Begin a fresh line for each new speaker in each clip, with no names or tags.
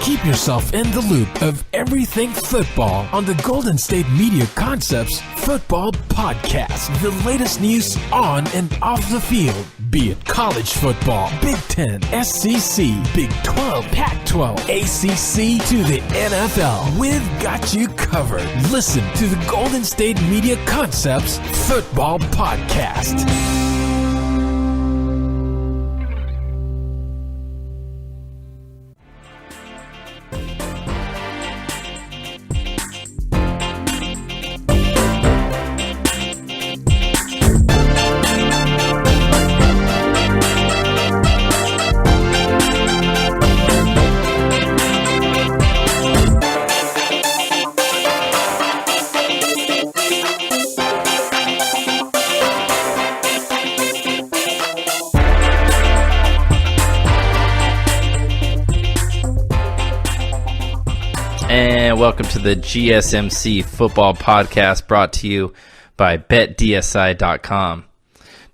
Keep yourself in the loop of everything football on the Golden State Media Concepts Football Podcast. The latest news on and off the field, be it college football, Big Ten, SEC, Big 12, Pac-12, ACC to the NFL. We've got you covered. Listen to the Golden State Media Concepts Football Podcast.
Welcome to the GSMC Football Podcast, brought to you by BetDSI.com.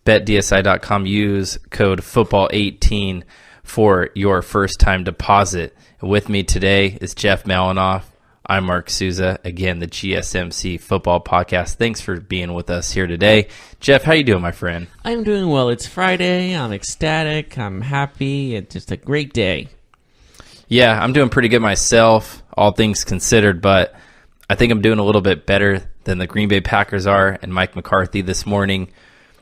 BetDSI.com, use code FOOTBALL18 for your first-time deposit. With me today is Jeff Malinoff. I'm Mark Souza. Again, the GSMC Football Podcast. Thanks for being with us here today. Jeff, how you doing, my friend?
I'm doing well. It's Friday. I'm ecstatic. I'm happy. It's just a great day.
Yeah, I'm doing pretty good myself, all things considered, but I think I'm doing a little bit better than the Green Bay Packers are and Mike McCarthy this morning.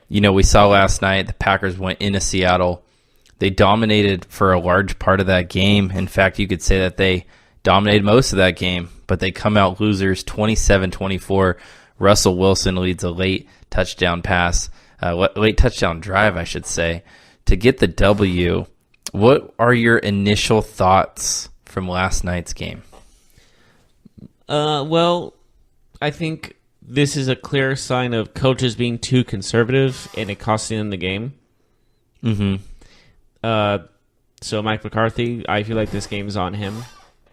You know, we saw last night the Packers went into Seattle. They dominated for a large part of that game. In fact, you could say that they dominated most of that game, but they come out losers 27-24. Russell Wilson leads a late touchdown pass, late touchdown drive, I should say, to get the W. What are your initial thoughts from last night's game?
Well, I think this is a clear sign of coaches being too conservative and it costing them the game. So Mike McCarthy, I feel like this game is on him,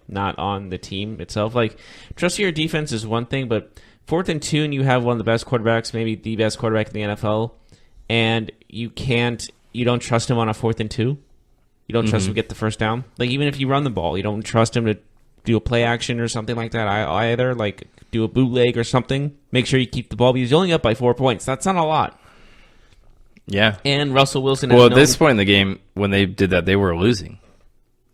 not on the team itself. Like, trusting your defense is one thing, but 4th and 2 and you have one of the best quarterbacks, maybe the best quarterback in the NFL, and you don't trust him on a 4th and 2. You don't trust him to get the first down. Like, even if you run the ball, you don't trust him to do a play action or something like that either. Like, do a bootleg or something. Make sure you keep the ball because he's only up by 4 points. That's not a lot.
Yeah.
And Russell Wilson.
Well, at this point in the game, when they did that, they were losing.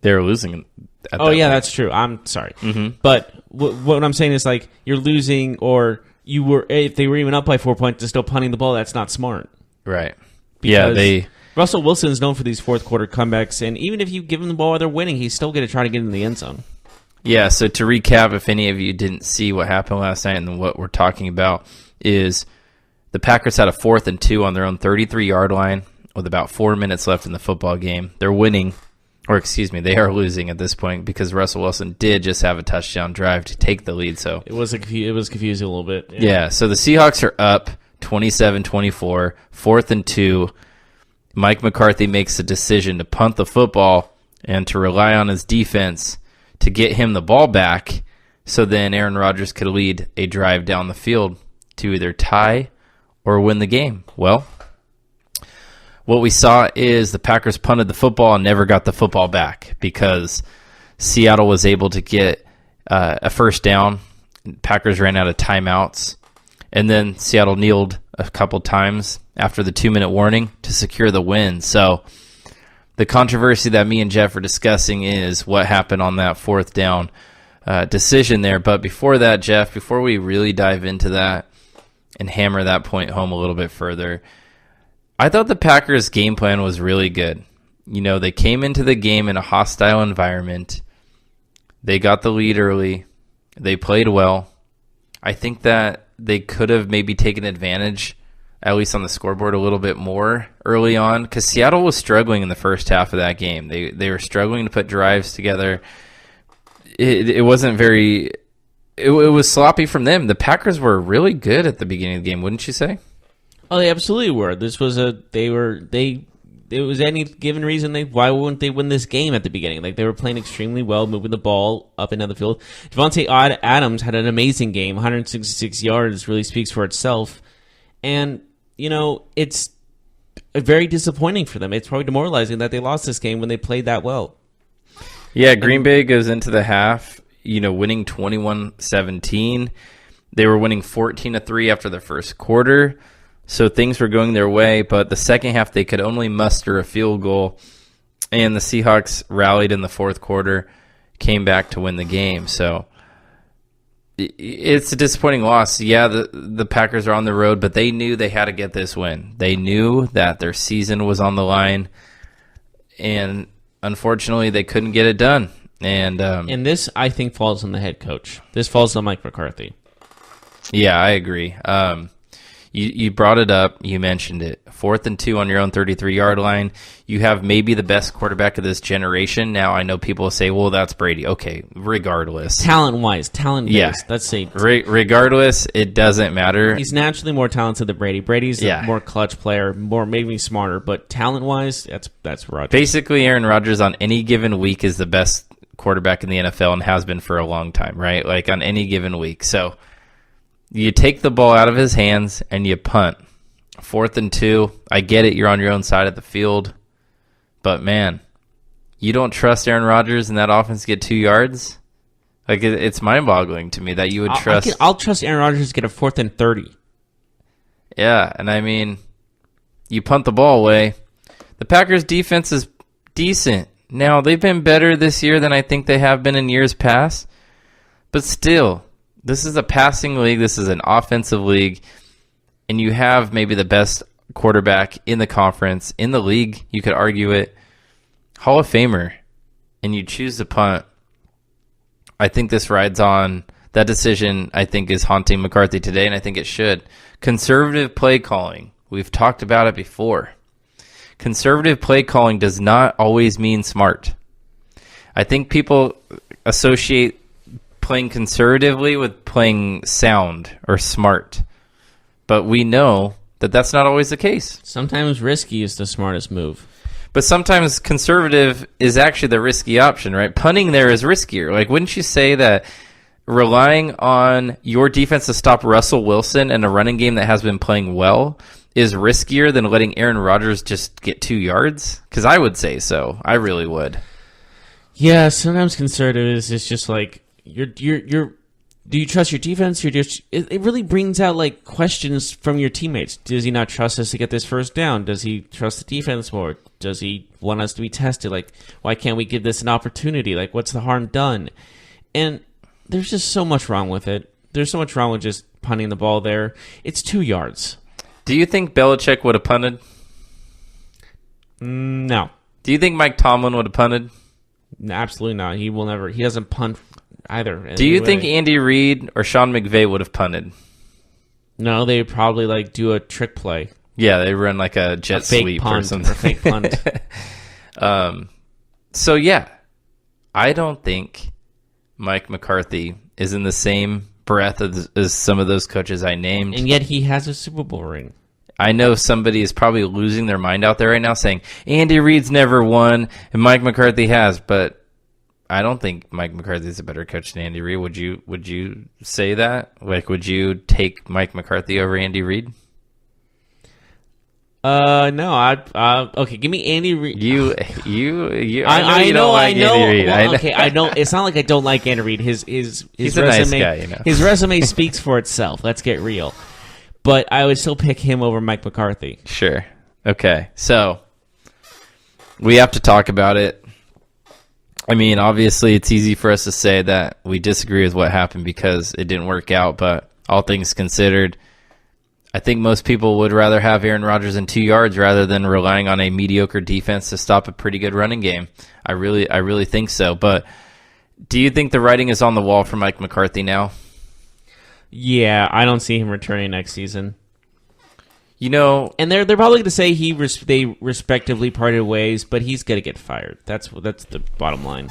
They were losing.
That's true. I'm sorry. But what I'm saying is, like, you're losing, or if they were even up by 4 points, they're still punting the ball. That's not smart.
Right.
Because Russell Wilson is known for these fourth quarter comebacks, and even if you give him the ball while they're winning, he's still going to try to get in the end zone.
Yeah, so to recap, if any of you didn't see what happened last night and what we're talking about, is the Packers had a 4th and 2 on their own 33-yard line with about 4 minutes left in the football game. They're winning, they are losing at this point because Russell Wilson did just have a touchdown drive to take the lead. So
it was confusing a little bit.
Yeah, so the Seahawks are up 27-24, 4th and 2. Mike McCarthy makes a decision to punt the football and to rely on his defense to get him the ball back so then Aaron Rodgers could lead a drive down the field to either tie or win the game. Well, what we saw is the Packers punted the football and never got the football back because Seattle was able to get a first down. Packers ran out of timeouts, and then Seattle kneeled a couple times after the 2-minute warning to secure the win. So the controversy that me and Jeff are discussing is what happened on that 4th down decision there. But before that, Jeff, before we really dive into that and hammer that point home a little bit further, I thought the Packers' game plan was really good. You know, they came into the game in a hostile environment. They got the lead early. They played well. I think that they could have maybe taken advantage, at least on the scoreboard, a little bit more early on, because Seattle was struggling in the first half of that game. They were struggling to put drives together. It wasn't very... It was sloppy from them. The Packers were really good at the beginning of the game, wouldn't you say?
Oh, they absolutely were. This was it was any given reason why wouldn't they win this game at the beginning? Like, they were playing extremely well, moving the ball up and down the field. Devontae Adams had an amazing game, 166 yards, really speaks for itself. And, you know, it's very disappointing for them. It's probably demoralizing that they lost this game when they played that well.
Yeah, Green Bay goes into the half, winning 21-17. They were winning 14-3 after the first quarter, so things were going their way. But the second half, they could only muster a field goal, and the Seahawks rallied in the fourth quarter, came back to win the game. So it's a disappointing loss. Yeah, the Packers are on the road, but they knew they had to get this win. They knew that their season was on the line, and unfortunately, they couldn't get it done. And
this, I think, falls on the head coach. This falls on Mike McCarthy.
Yeah, I agree. You brought it up. You mentioned it. 4th and 2 on your own 33-yard line. You have maybe the best quarterback of this generation. Now, I know people say, well, that's Brady. Okay, regardless.
Talent-based.
Yeah.
Let's say.
Regardless, it doesn't matter.
He's naturally more talented than Brady. Brady's a more clutch player, maybe smarter. But talent-wise, that's Rodgers.
Basically, Aaron Rodgers on any given week is the best quarterback in the NFL and has been for a long time, right? Like on any given week. So you take the ball out of his hands and you punt. 4th and 2. I get it. You're on your own side of the field. But, man, you don't trust Aaron Rodgers and that offense to get 2 yards? Like, it's mind-boggling to me that you would trust.
I'll trust Aaron Rodgers to get a 4th and 30.
Yeah, and I mean, you punt the ball away. The Packers' defense is decent. Now, they've been better this year than I think they have been in years past. But still, this is a passing league. This is an offensive league. And you have maybe the best quarterback in the conference, in the league, you could argue it, Hall of Famer, and you choose to punt. I think this rides on that decision. I think is haunting McCarthy today, and I think it should. Conservative play calling. We've talked about it before. Conservative play calling does not always mean smart. I think people associate playing conservatively with playing sound or smart. But we know that that's not always the case.
Sometimes risky is the smartest move.
But sometimes conservative is actually the risky option, right? Punting there is riskier. Like, wouldn't you say that relying on your defense to stop Russell Wilson and a running game that has been playing well is riskier than letting Aaron Rodgers just get 2 yards? Because I would say so. I really would.
Yeah, sometimes conservative is just like you're do you trust your defense? It really brings out like questions from your teammates. Does he not trust us to get this first down? Does he trust the defense more? Does he want us to be tested? Like, why can't we give this an opportunity? Like, what's the harm done? And there's just so much wrong with it. There's so much wrong with just punting the ball there. It's 2 yards.
Do you think Belichick would have punted?
No.
Do you think Mike Tomlin would have punted?
No, absolutely not. He will never. He doesn't punt either.
Do you think Andy Reid or Sean McVay would have punted?
No, they would probably like do a trick play.
Yeah, they run like a jet sweep or something.
Or fake punt.
So yeah, I don't think Mike McCarthy is in the same breath as some of those coaches I named.
And yet he has a Super Bowl ring.
I know somebody is probably losing their mind out there right now saying, Andy Reid's never won and Mike McCarthy has, but I don't think Mike McCarthy is a better coach than Andy Reid. Would you say that? Like, would you take Mike McCarthy over Andy Reid?
No. Okay, give me Andy Reid.
I know. Andy Reid.
Okay, I know. It's not like I don't like Andy Reid. His
He's
resume,
a nice guy, you know.
His resume speaks for itself. Let's get real. But I would still pick him over Mike McCarthy.
Sure. Okay. So we have to talk about it. I mean, obviously, it's easy for us to say that we disagree with what happened because it didn't work out. But all things considered, I think most people would rather have Aaron Rodgers in 2 yards rather than relying on a mediocre defense to stop a pretty good running game. I really think so. But do you think the writing is on the wall for Mike McCarthy now?
Yeah, I don't see him returning next season.
You know,
and they're probably going to say they respectively parted ways, but he's going to get fired. That's the bottom line.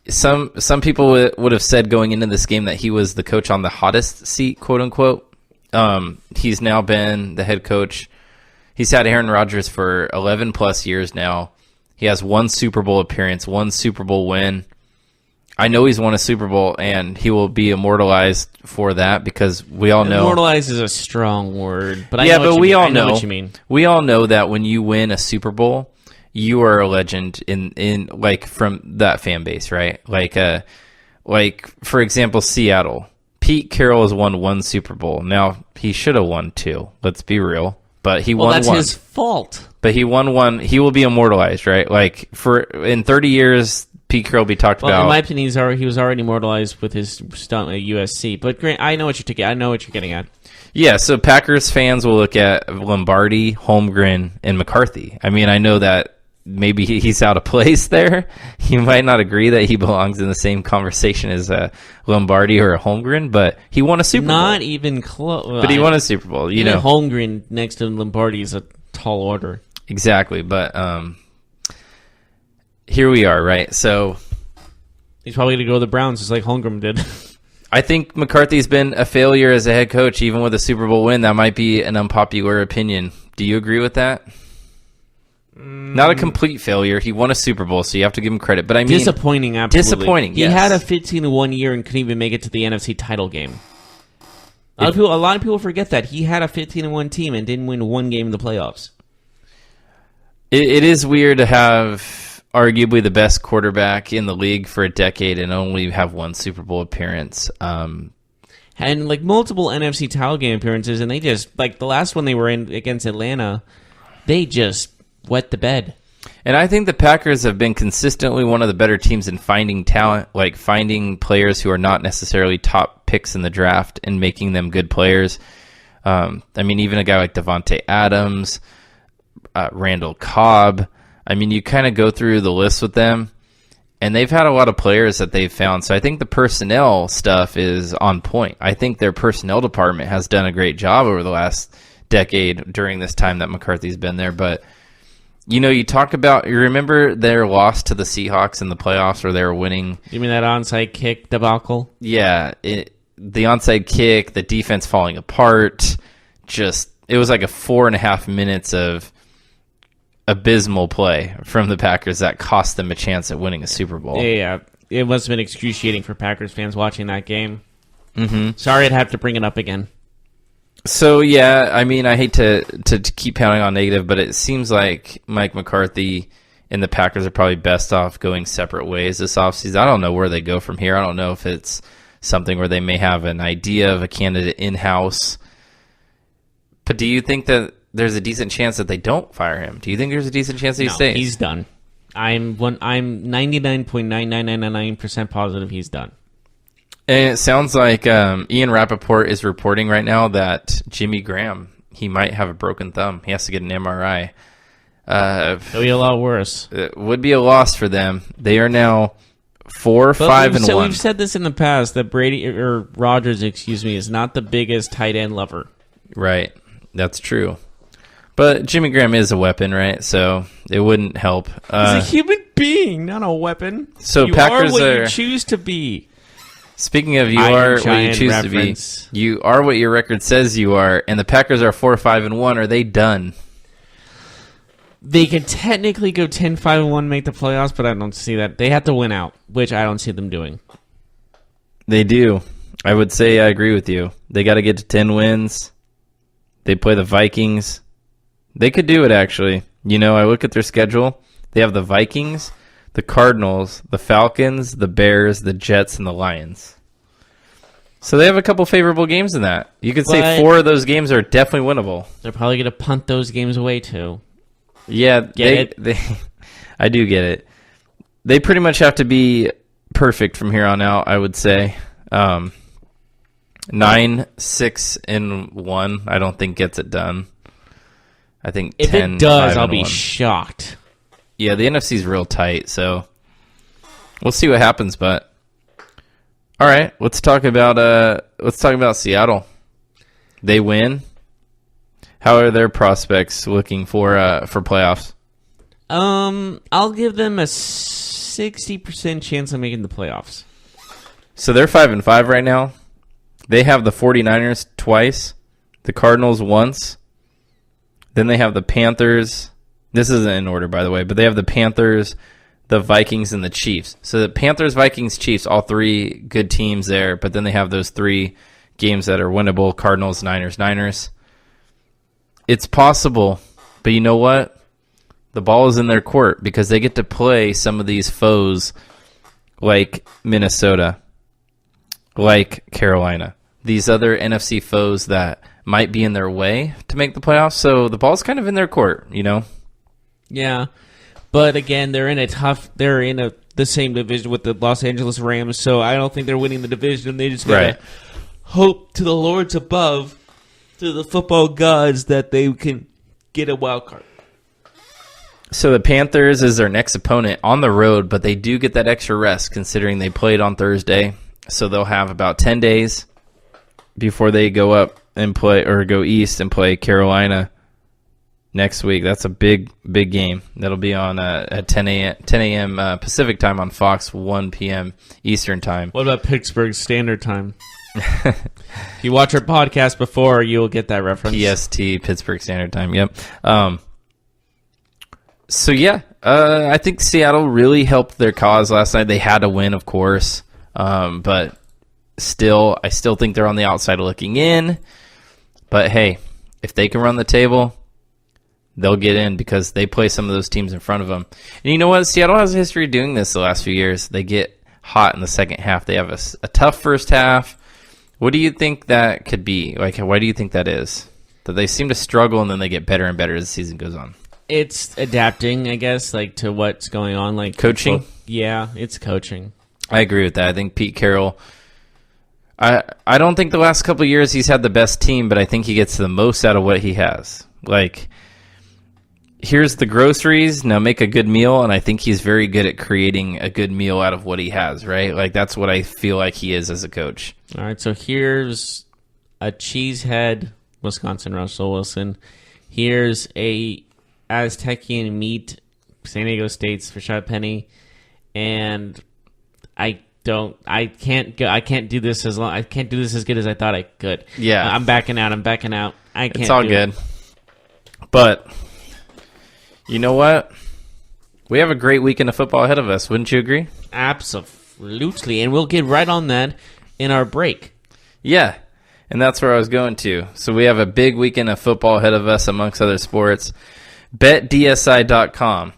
Some people would have said going into this game that he was the coach on the hottest seat, quote unquote. He's now been the head coach. He's had Aaron Rodgers for 11 plus years now. He has one Super Bowl appearance, one Super Bowl win. I know he's won a Super Bowl, and he will be immortalized for that because we all know.
Immortalized is a strong word, but
we all know
what you mean.
We all know that when you win a Super Bowl, you are a legend in like from that fan base, right? Like for example, Seattle. Pete Carroll has won 1 Super Bowl. Now he should have won 2. Let's be real, but he won 1.
That's his fault.
But he won 1. He will be immortalized, right? Like in 30 years, Pete Carroll will be talked about.
In my opinion, he was already immortalized with his stunt at USC. But Grant, I know what you're getting at.
Yeah, so Packers fans will look at Lombardi, Holmgren, and McCarthy. I mean, I know that maybe he's out of place there. You might not agree that he belongs in the same conversation as Lombardi or a Holmgren, but he won a Super Bowl.
Not even close.
But he won a Super Bowl. You know,
Holmgren next to Lombardi is a tall order.
Exactly, but here we are, right? So
he's probably going to go to the Browns, just like Holmgren did.
I think McCarthy's been a failure as a head coach, even with a Super Bowl win. That might be an unpopular opinion. Do you agree with that? Not a complete failure. He won a Super Bowl, so you have to give him credit. But I mean,
disappointing. Absolutely
disappointing.
He
yes.
had a 15-1 year and couldn't even make it to the NFC title game. A lot of people forget that he had a 15-1 team and didn't win 1 game in the playoffs.
It is weird to have arguably the best quarterback in the league for a decade and only have 1 Super Bowl appearance.
And like multiple NFC title game appearances, and they just, like the last one they were in against Atlanta, they just wet the bed.
And I think the Packers have been consistently one of the better teams in finding talent, like finding players who are not necessarily top picks in the draft and making them good players. I mean, even a guy like Devontae Adams, Randall Cobb. I mean, you kind of go through the list with them, and they've had a lot of players that they've found. So I think the personnel stuff is on point. I think their personnel department has done a great job over the last decade during this time that McCarthy's been there. But you know, you remember their loss to the Seahawks in the playoffs where they were winning?
You mean that onside kick debacle?
Yeah, the onside kick, the defense falling apart. It was like a 4.5 minutes of abysmal play from the Packers that cost them a chance at winning a Super Bowl.
Yeah, it must have been excruciating for Packers fans watching that game. Mm-hmm. Sorry I'd have to bring it up again.
So, yeah, I mean, I hate to keep pounding on negative, but it seems like Mike McCarthy and the Packers are probably best off going separate ways this offseason. I don't know where they go from here. I don't know if it's something where they may have an idea of a candidate in-house. But do you think that there's a decent chance that they don't fire him? Do you think there's a decent chance that he stays?
He's done. I'm 99.99999% positive he's done.
And it sounds like Ian Rappaport is reporting right now that Jimmy Graham, he might have a broken thumb. He has to get an MRI.
It'll be a lot worse.
It would be a loss for them. They are now 4-5-1.
We've said this in the past that Rodgers, is not the biggest tight end lover.
Right, that's true. But Jimmy Graham is a weapon, right? So it wouldn't help.
He's a human being, not a weapon.
So
you
Packers
are what you choose to be.
Speaking of you are what you choose to be, you are what your record says you are, and the Packers are 4-5-1. Are they done?
They can technically go 10-5-1, make the playoffs, but I don't see that. They have to win out, which I don't see them doing.
They do. I would say I agree with you. They got to get to 10 wins. They play the Vikings. They could do it, actually. You know, I look at their schedule. They have the Vikings, the Cardinals, the Falcons, the Bears, the Jets, and the Lions. So they have a couple favorable games in that. You could say 4 of those games are definitely winnable.
They're probably going to punt those games away, too.
Yeah, I do get it. They pretty much have to be perfect from here on out, I would say. 9-6-1, I don't think gets it done. I think
if
10,
it does, I'll be
5-1.
shocked.
Yeah, the NFC's real tight, so we'll see what happens. But all right, let's talk about Seattle. They win. How are their prospects looking for playoffs?
I'll give them a 60% chance of making the playoffs.
So they're 5-5 right now. They have the 49ers twice, the Cardinals once. Then they have the Panthers. This isn't in order, by the way, but they have the Panthers, the Vikings, and the Chiefs. So the Panthers, Vikings, Chiefs, all 3 good teams there, but then they have those 3 games that are winnable, Cardinals, Niners. It's possible, but you know what? The ball is in their court because they get to play some of these foes like Minnesota, like Carolina, these other NFC foes that might be in their way to make the playoffs. So the ball's kind of in their court, you know?
Yeah. But again, they're in the same division with the Los Angeles Rams, so I don't think they're winning the division. They just gotta hope to the Lords above, to the football gods, that they can get a wild card.
So the Panthers is their next opponent on the road, but they do get that extra rest considering they played on Thursday. So they'll have about 10 days before they go up and play, or go east and play Carolina next week. That's a big game. That'll be on at 10 a.m. Pacific time on Fox, 1 p.m. Eastern time.
What about Pittsburgh Standard Time? If you watch our podcast before, you'll get that reference.
PST, Pittsburgh Standard Time, yep. So, yeah, I think Seattle really helped their cause last night. They had to win, of course, but I still think they're on the outside looking in. But, hey, if they can run the table, they'll get in because they play some of those teams in front of them. And you know what? Seattle has a history of doing this the last few years. They get hot in the second half. They have a tough first half. What do you think that could be? Like, why do you think that is? That they seem to struggle and then they get better and better as the season goes on.
It's adapting, I guess, like to what's going on. Like
coaching?
Yeah, it's coaching.
I agree with that. I think Pete Carroll, I don't think the last couple of years he's had the best team, but I think he gets the most out of what he has. Like, here's the groceries, now make a good meal, and I think he's very good at creating a good meal out of what he has, right? Like, that's what I feel like he is as a coach. All
right, so here's a cheesehead, Wisconsin Russell Wilson. Here's a Aztecian meat, San Diego State's Rashad Penny, and I can't do this as good as I thought I could.
Yeah,
I'm backing out. I can't.
It's all good. But you know what? We have a great weekend of football ahead of us. Wouldn't you agree?
Absolutely, and we'll get right on that in our break.
Yeah, and that's where I was going to. So we have a big weekend of football ahead of us amongst other sports. BetDSI.com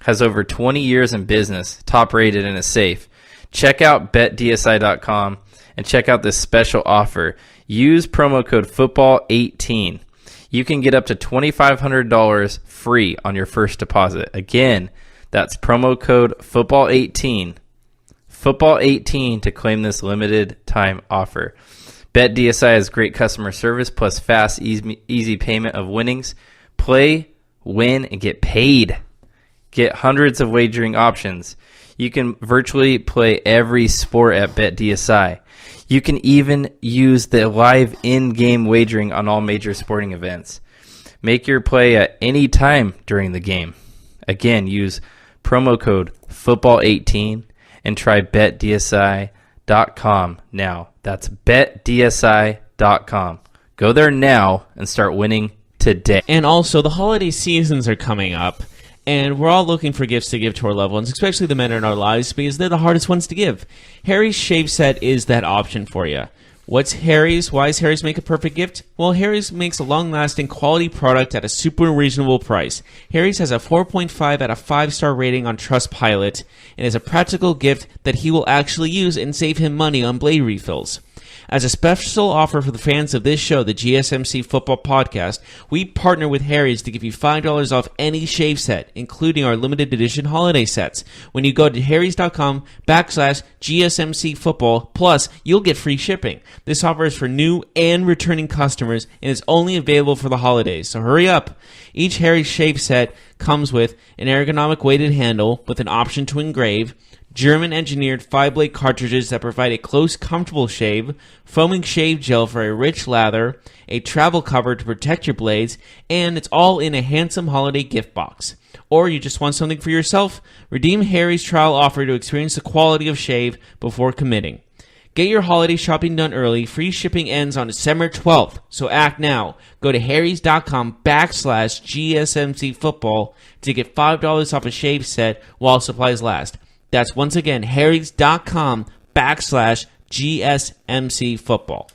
has over 20 years in business, top rated, and is safe. Check out BetDSI.com and check out this special offer. Use promo code FOOTBALL18. You can get up to $2,500 free on your first deposit. Again, that's promo code FOOTBALL18. FOOTBALL18 to claim this limited time offer. BetDSI has great customer service plus fast, easy payment of winnings. Play, win, and get paid. Get hundreds of wagering options. You can virtually play every sport at BetDSI. You can even use the live in-game wagering on all major sporting events. Make your play at any time during the game. Again, use promo code FOOTBALL18 and try BetDSI.com now. That's BetDSI.com. Go there now and start winning today.
And also, the holiday seasons are coming up, and we're all looking for gifts to give to our loved ones, especially the men in our lives, because they're the hardest ones to give. Harry's Shave Set is that option for you. What's Harry's? Why does Harry's make a perfect gift? Well, Harry's makes a long-lasting quality product at a super reasonable price. Harry's has a 4.5 out of 5-star rating on Trustpilot and is a practical gift that he will actually use and save him money on blade refills. As a special offer for the fans of this show, the GSMC Football Podcast, we partner with Harry's to give you $5 off any shave set, including our limited edition holiday sets. When you go to harrys.com/GSMC Football, plus you'll get free shipping. This offer is for new and returning customers and is only available for the holidays, so hurry up. Each Harry's shave set comes with an ergonomic weighted handle with an option to engrave, German-engineered 5-blade cartridges that provide a close, comfortable shave, foaming shave gel for a rich lather, a travel cover to protect your blades, and it's all in a handsome holiday gift box. Or you just want something for yourself? Redeem Harry's trial offer to experience the quality of shave before committing. Get your holiday shopping done early. Free shipping ends on December 12th, so act now. Go to harrys.com/GSMC Football to get $5 off a shave set while supplies last. That's once again harrys.com/GSMC Football.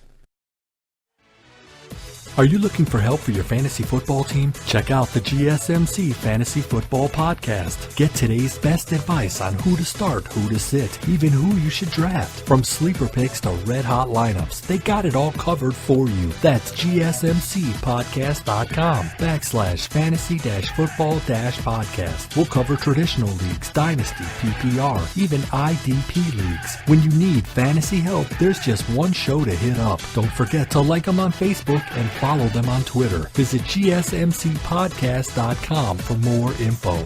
Are you looking for help for your fantasy football team? Check out the GSMC Fantasy Football Podcast. Get today's best advice on who to start, who to sit, even who you should draft. From sleeper picks to red hot lineups, they got it all covered for you. That's GSMCpodcast.com/fantasy-football-podcast. We'll cover traditional leagues, dynasty, PPR, even IDP leagues. When you need fantasy help, there's just one show to hit up. Don't forget to like them on Facebook and follow them on Twitter. Visit GSMCpodcast.com for more info.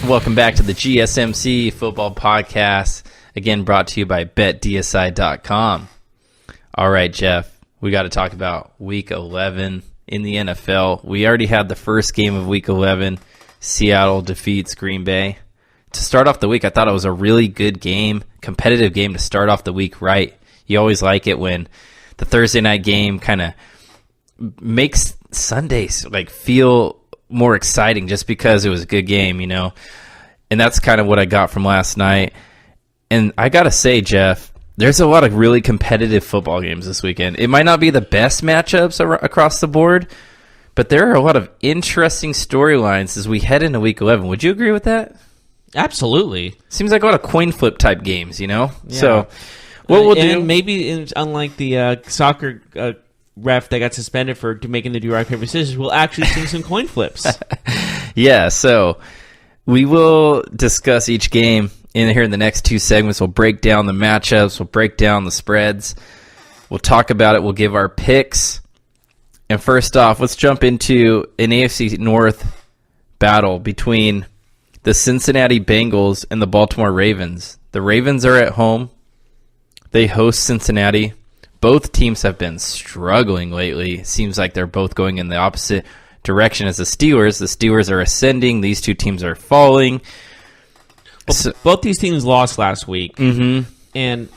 Welcome back to the GSMC Football Podcast, again brought to you by BetDSI.com. All right, Jeff, we got to talk about Week 11 in the NFL. We already had the first game of Week 11. Seattle defeats Green Bay. To start off the week, I thought it was a really good game, competitive game to start off the week right. You always like it when the Thursday night game kind of makes Sundays feel more exciting just because it was a good game, you know. And that's kind of what I got from last night. And I got to say, Jeff, there's a lot of really competitive football games this weekend. It might not be the best matchups across the board, but there are a lot of interesting storylines as we head into Week 11. Would you agree with that?
Absolutely.
Seems like a lot of coin flip type games, you know?
Yeah.
So what we'll do...
Maybe unlike the soccer ref that got suspended for making the do rock paper scissors, we'll actually see some coin flips.
Yeah, so we will discuss each game in the next two segments. We'll break down the matchups, we'll break down the spreads, we'll talk about it, we'll give our picks. And first off, let's jump into an AFC North battle between the Cincinnati Bengals and the Baltimore Ravens. The Ravens are at home. They host Cincinnati. Both teams have been struggling lately. It seems like they're both going in the opposite direction as the Steelers. The Steelers are ascending. These two teams are falling.
Well, both these teams lost last week.
Mm-hmm.
And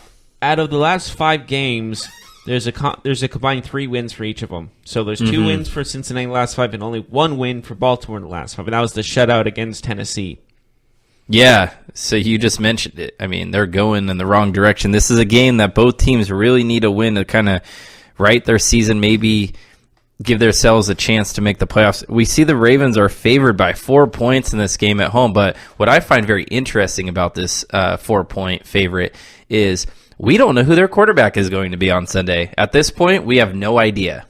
out of the last 5 games, there's a combined 3 wins for each of them. So there's 2 wins for Cincinnati in the last 5 and only 1 win for Baltimore in the last 5. And that was the shutout against Tennessee.
Yeah, so you just mentioned it. I mean, they're going in the wrong direction. This is a game that both teams really need a win to kind of right their season, maybe give themselves a chance to make the playoffs. We see the Ravens are favored by 4 points in this game at home, but what I find very interesting about this 4-point favorite is we don't know who their quarterback is going to be on Sunday. At this point, we have no idea.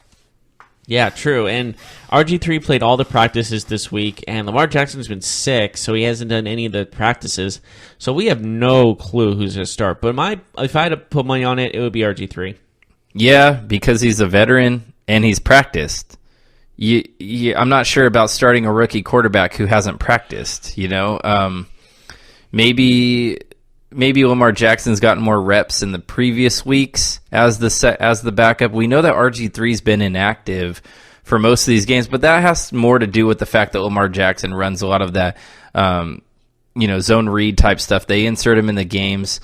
Yeah, true. And RG3 played all the practices this week, and Lamar Jackson's been sick, so he hasn't done any of the practices. So we have no clue who's going to start. But if I had to put money on it, it would be RG3.
Yeah, because he's a veteran and he's practiced. I'm not sure about starting a rookie quarterback who hasn't practiced. You know, maybe Lamar Jackson's gotten more reps in the previous weeks as the backup. We know that RG3's been inactive for most of these games, but that has more to do with the fact that Lamar Jackson runs a lot of that, zone read type stuff. They insert him in the games,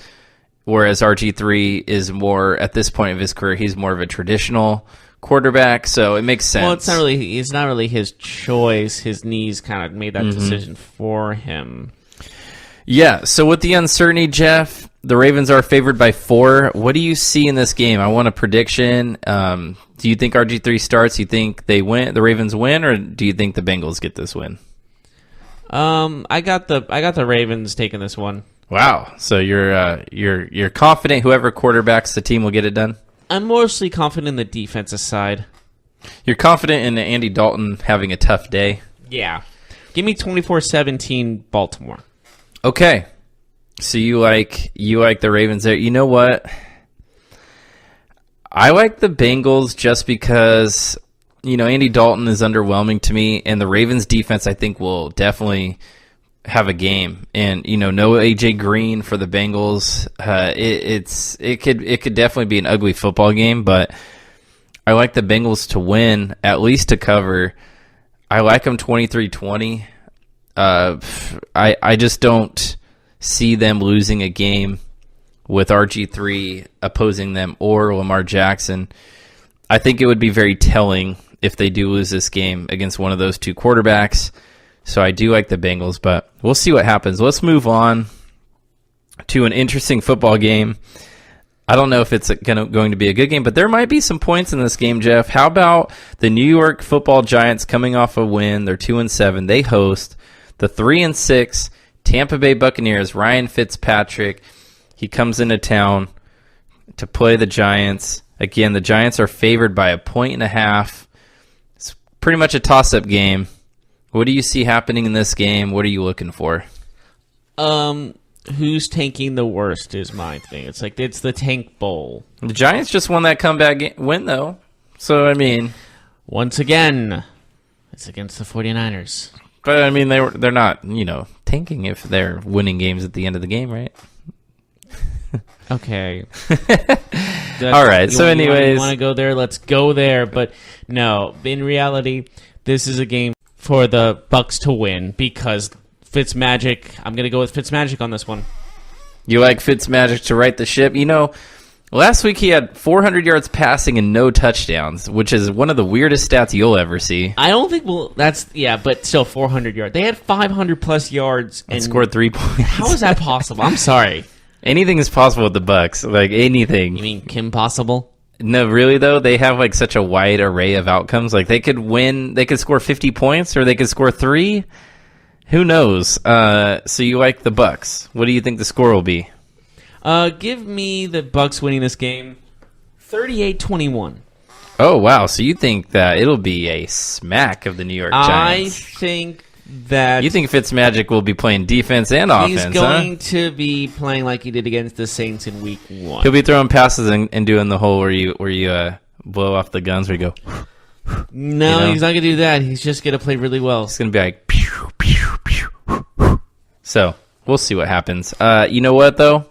whereas RG3 is more, at this point of his career, he's more of a traditional quarterback, so it makes sense.
Well, it's not really his choice. His knees kind of made that decision for him.
Yeah, so with the uncertainty, Jeff, the Ravens are favored by 4. What do you see in this game? I want a prediction. Do you think RG3 starts? Do you think the Ravens win, or do you think the Bengals get this win?
I got the Ravens taking this one.
Wow. So you're confident whoever quarterbacks the team will get it done?
I'm mostly confident in the defensive side.
You're confident in Andy Dalton having a tough day?
Yeah. Give me 24-17 Baltimore.
Okay. So you like the Ravens there. You know what? I like the Bengals just because Andy Dalton is underwhelming to me, and the Ravens defense I think will definitely have a game. And no AJ Green for the Bengals. It could definitely be an ugly football game, but I like the Bengals to win, at least to cover. I like them 23-20. I just don't see them losing a game with RG3 opposing them or Lamar Jackson. I think it would be very telling if they do lose this game against one of those two quarterbacks. So I do like the Bengals, but we'll see what happens. Let's move on to an interesting football game. I don't know if it's going to be a good game, but there might be some points in this game, Jeff. How about the New York Football Giants coming off a win? They're 2-7. They host the 3-6 Tampa Bay Buccaneers. Ryan Fitzpatrick, he comes into town to play the Giants. Again, the Giants are favored by 1.5. It's pretty much a toss-up game. What do you see happening in this game? What are you looking for?
Who's tanking the worst is my thing. It's like it's the tank bowl.
The Giants just won that comeback win, though. So,
once again, it's against the 49ers.
But, they're not, tanking if they're winning games at the end of the game, right?
Okay.
All right. So, anyways.
You want to go there? Let's go there. But, no. In reality, this is a game for the Bucs to win because Fitzmagic, I'm going to go with Fitzmagic on this one.
You like Fitzmagic to right the ship? Last week he had 400 yards passing and no touchdowns, which is one of the weirdest stats you'll ever see.
I don't think but still 400 yards. They had 500-plus yards
and scored 3 points.
How is that possible? I'm sorry.
Anything is possible with the Bucs. Like, anything.
You mean Kim possible?
No, really, though, they have, such a wide array of outcomes. Like, they could win, they could score 50 points, or they could score 3. Who knows? So you like the Bucs. What do you think the score will be?
Give me the Bucs winning this game 38-21.
Oh, wow. So you think that it'll be a smack of the New York Giants.
I think that...
You think Fitzmagic will be playing defense and offense,
He's going to be playing like he did against the Saints in Week 1.
He'll be throwing passes and doing the whole where you blow off the guns where you go...
No, he's not going to do that. He's just going to play really well.
It's going to be like... Pew, pew, pew. So, we'll see what happens. You know what, though?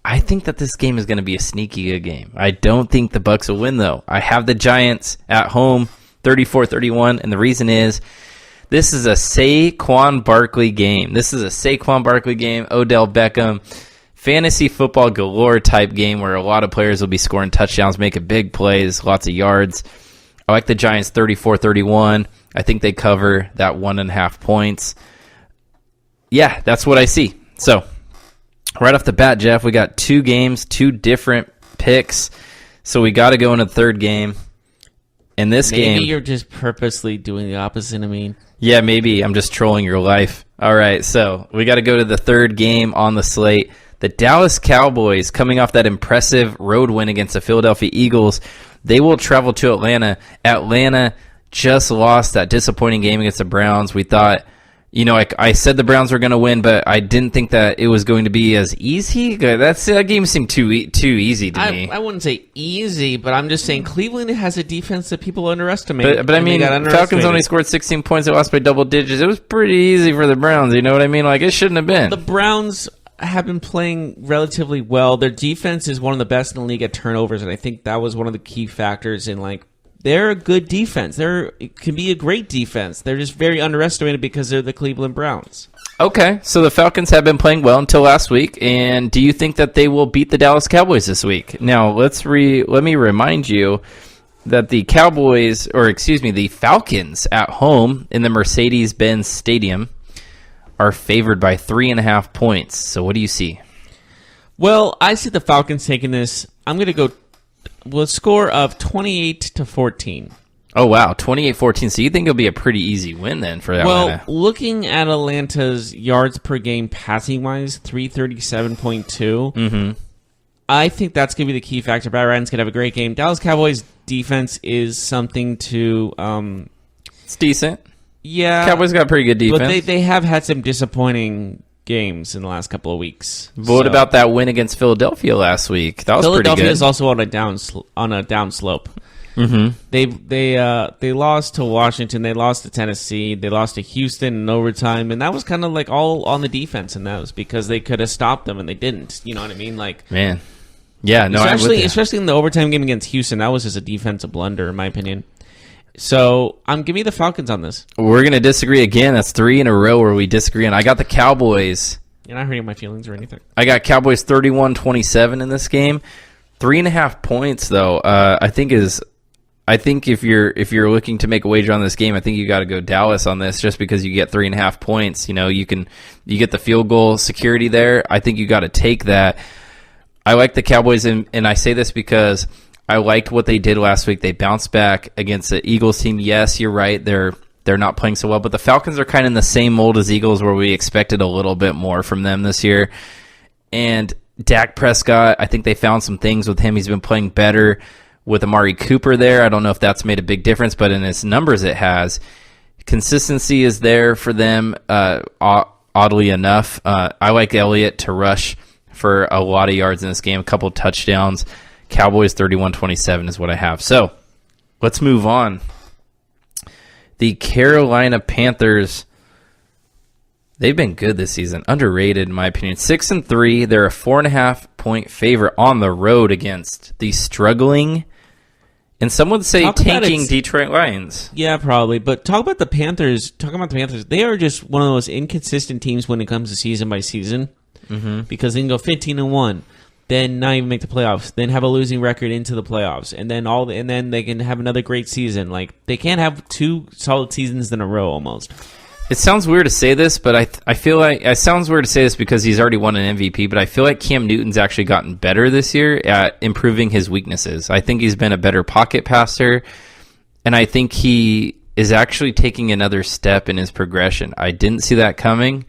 I think that this game is going to be a sneaky good game. I don't think the Bucs will win, though. I have the Giants at home, 34-31, and the reason is this is a Saquon Barkley game. Odell Beckham, fantasy football galore type game where a lot of players will be scoring touchdowns, making big plays, lots of yards. I like the Giants 34-31. I think they cover that 1.5 points. Yeah, that's what I see. So, right off the bat, Jeff, we got 2 games, 2 different picks. So we got to go into the third game. In this game...
Maybe you're just purposely doing the opposite of me.
Yeah, maybe. I'm just trolling your life. All right, so we got to go to the third game on the slate. The Dallas Cowboys, coming off that impressive road win against the Philadelphia Eagles, they will travel to Atlanta. Atlanta just lost that disappointing game against the Browns. We thought... I said the Browns were going to win, but I didn't think that it was going to be as easy. That game seemed too easy to me.
I wouldn't say easy, but I'm just saying Cleveland has a defense that people underestimate.
But Falcons only scored 16 points. They lost by double digits. It was pretty easy for the Browns. You know what I mean? It shouldn't have been.
The Browns have been playing relatively well. Their defense is one of the best in the league at turnovers, and I think that was one of the key factors in they're a good defense. It can be a great defense. They're just very underestimated because they're the Cleveland Browns.
Okay, so the Falcons have been playing well until last week, and do you think that they will beat the Dallas Cowboys this week? Now, let me remind you that the Falcons at home in the Mercedes-Benz Stadium are favored by 3.5 points. So what do you see?
Well, I see the Falcons taking this. I'm going to go with a score of 28-14.
Oh, wow, 28-14. So you think it'll be a pretty easy win then for Atlanta?
Well, looking at Atlanta's yards per game passing-wise, 337.2, I think that's going to be the key factor. Brad Ryan's going to have a great game. Dallas Cowboys defense is something to...
it's decent.
Yeah.
Cowboys got pretty good defense.
But they have had some disappointing games in the last couple of weeks.
But what about that win against Philadelphia last week? That was pretty good.
Philadelphia is also on a down slope.
Mm-hmm.
They lost to Washington. They lost to Tennessee. They lost to Houston in overtime, and that was kind of like all on the defense, and that was because they could have stopped them and they didn't. You know what I mean? Like,
man, yeah, no,
especially in the overtime game against Houston, that was just a defensive blunder, in my opinion. So give me the Falcons on this.
We're gonna disagree again. That's 3 in a row where we disagree, and I got the Cowboys.
You're not hurting my feelings or anything.
I got Cowboys 31-27 in this game. 3.5 points though. I think if you're looking to make a wager on this game, I think you got to go Dallas on this just because you get 3.5 points. You know, you get the field goal security there. I think you got to take that. I like the Cowboys, and I say this because I liked what they did last week. They bounced back against the Eagles team. Yes, you're right. They're not playing so well, but the Falcons are kind of in the same mold as Eagles where we expected a little bit more from them this year. And Dak Prescott, I think they found some things with him. He's been playing better with Amari Cooper there. I don't know if that's made a big difference, but in his numbers it has. Consistency is there for them, oddly enough. I like Elliott to rush for a lot of yards in this game, a couple of touchdowns. Cowboys 31-27 is what I have. So let's move on. The Carolina Panthers, they've been good this season. Underrated, in my opinion. 6-3. They're a 4.5-point favorite on the road against the struggling, and some would say tanking Detroit Lions.
Yeah, probably. But talk about the Panthers. They are just one of those inconsistent teams when it comes to season by season. Mm-hmm. Because they can go 15-1, then not even make the playoffs, then have a losing record into the playoffs, and then they can have another great season. Like, they can't have 2 solid seasons in a row almost.
It sounds weird to say this, but I feel like it sounds weird to say this because he's already won an MVP, but I feel like Cam Newton's actually gotten better this year at improving his weaknesses. I think he's been a better pocket passer, and I think he is actually taking another step in his progression. I didn't see that coming,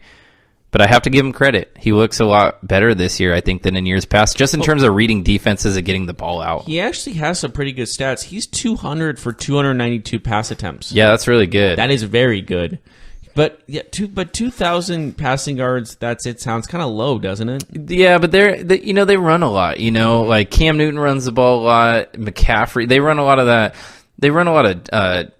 but I have to give him credit. He looks a lot better this year, I think, than in years past, just in terms of reading defenses and getting the ball out.
He actually has some pretty good stats. He's 200 for 292 pass attempts.
Yeah, that's really good.
That is very good. But 2,000 passing yards, sounds kind of low, doesn't it?
Yeah, but they run a lot. Like Cam Newton runs the ball a lot. McCaffrey, they run a lot of that. They run a lot of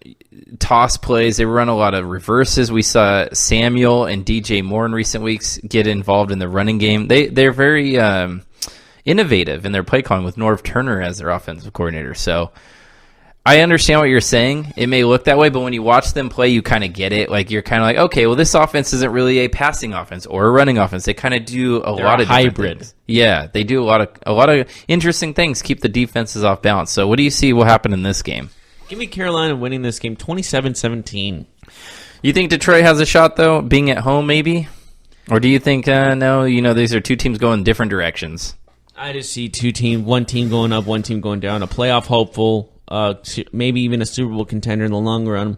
toss plays. They run a lot of reverses. We saw Samuel and DJ Moore in recent weeks get involved in the running game. They're very innovative in their play calling with Norv Turner as their offensive coordinator. So I understand what you're saying. It may look that way, but when you watch them play, you kind of get it. Like, you're kind of like, okay, well, this offense isn't really a passing offense or a running offense. They kind of do a lot of
hybrid.
Things. Yeah, they do a lot of interesting things. Keep the defenses off balance. So, what do you see will happen in this game?
Give me Carolina winning this game 27-17.
You think Detroit has a shot though, being at home maybe, or do you think no? These are two teams going different directions.
I just see one team going up, one team going down. A playoff hopeful. Maybe even a Super Bowl contender in the long run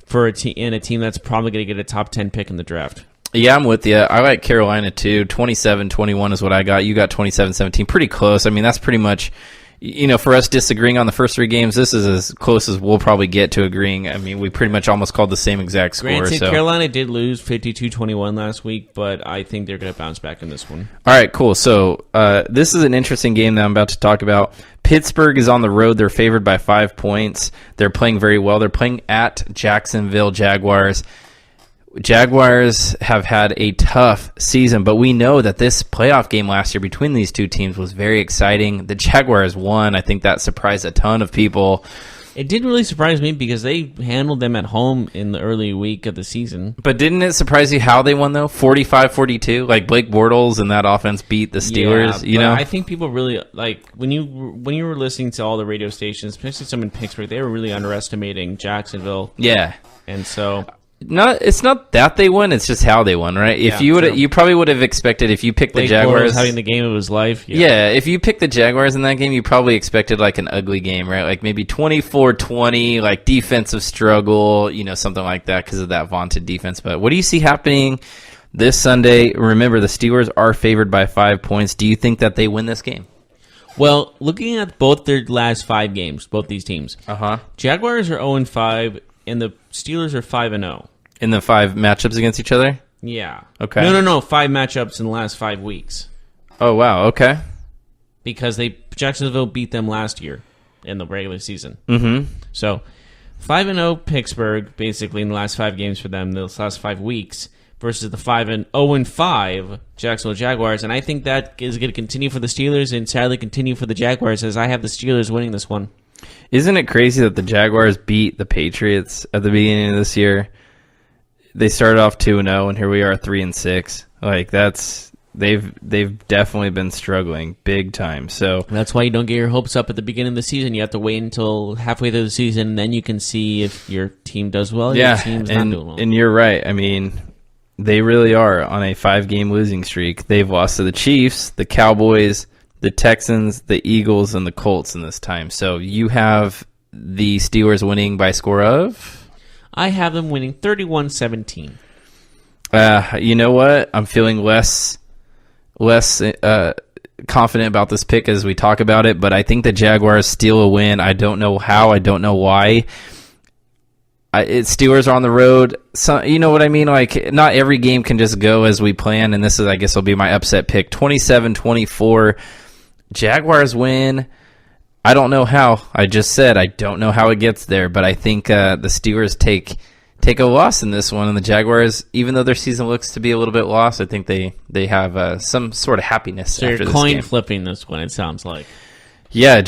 for a team that's probably going to get a top 10 pick in the draft.
Yeah, I'm with you. I like Carolina too. 27-21 is what I got. You got 27-17. Pretty close. I mean, that's pretty much, for us disagreeing on the first 3 games, this is as close as we'll probably get to agreeing. I mean, we pretty much almost called the same exact score.
Granted,
so.
Carolina did lose 52-21 last week, but I think they're going to bounce back in this one.
All right, cool. So this is an interesting game that I'm about to talk about. Pittsburgh is on the road. They're favored by 5 points. They're playing very well. They're playing at Jacksonville Jaguars. Jaguars have had a tough season, but we know that this playoff game last year between these two teams was very exciting. The Jaguars won. I think that surprised a ton of people.
It did really surprise me because they handled them at home in the early week of the season.
But didn't it surprise you how they won, though? 45-42? Like, Blake Bortles and that offense beat the Steelers,
Yeah, I think people really, like, when you were listening to all the radio stations, especially some in Pittsburgh, they were really underestimating Jacksonville.
Yeah.
And so...
It's not that they won, it's just how they won, right? If you probably would have expected if you picked the Jaguars
Bortles having the game of his life.
Yeah, if you picked the Jaguars in that game, you probably expected like an ugly game, right? Like maybe 24-20, like defensive struggle, something like that because of that vaunted defense. But what do you see happening this Sunday? Remember, the Steelers are favored by 5 points. Do you think that they win this game?
Well, looking at both their last 5 games, both these teams, Jaguars are 0-5 and the Steelers are 5-0.
In the 5 matchups against each other?
Yeah.
Okay.
No. 5 matchups in the last 5 weeks.
Oh, wow. Okay.
Because Jacksonville beat them last year. in the regular season.
Mm-hmm.
So 5-0 Pittsburgh, basically in the last 5 games for them, those last 5 weeks, versus the 5-0-5 Jacksonville Jaguars. And I think that is going to continue for the Steelers and sadly continue for the Jaguars, as I have the Steelers winning this one.
Isn't it crazy that the Jaguars beat the Patriots at the beginning of this year? They started off 2-0, and here we are 3-6. Like, they've definitely been struggling big time. So
that's why you don't get your hopes up at the beginning of the season. You have to wait until halfway through the season, and then you can see if your team does well.
Yeah,
your team's not doing well.
And you're right. I mean, they really are on a 5-game losing streak. They've lost to the Chiefs, the Cowboys, the Texans, the Eagles, and the Colts in this time. So you have the Steelers winning by a score of?
I have them winning 31-17.
You know what? I'm feeling less confident about this pick as we talk about it, but I think the Jaguars steal a win. I don't know how. I don't know why. Steelers are on the road. So, you know what I mean? Like, not every game can just go as we plan, and this is, I guess, will be my upset pick. 27-24. Jaguars win. I don't know how. I just said I don't know how it gets there, but I think the Steelers take a loss in this one, and the Jaguars, even though their season looks to be a little bit lost, I think they have some sort of happiness
so
after
you're
this
coin
game.
flipping this one, it sounds like.
Yeah,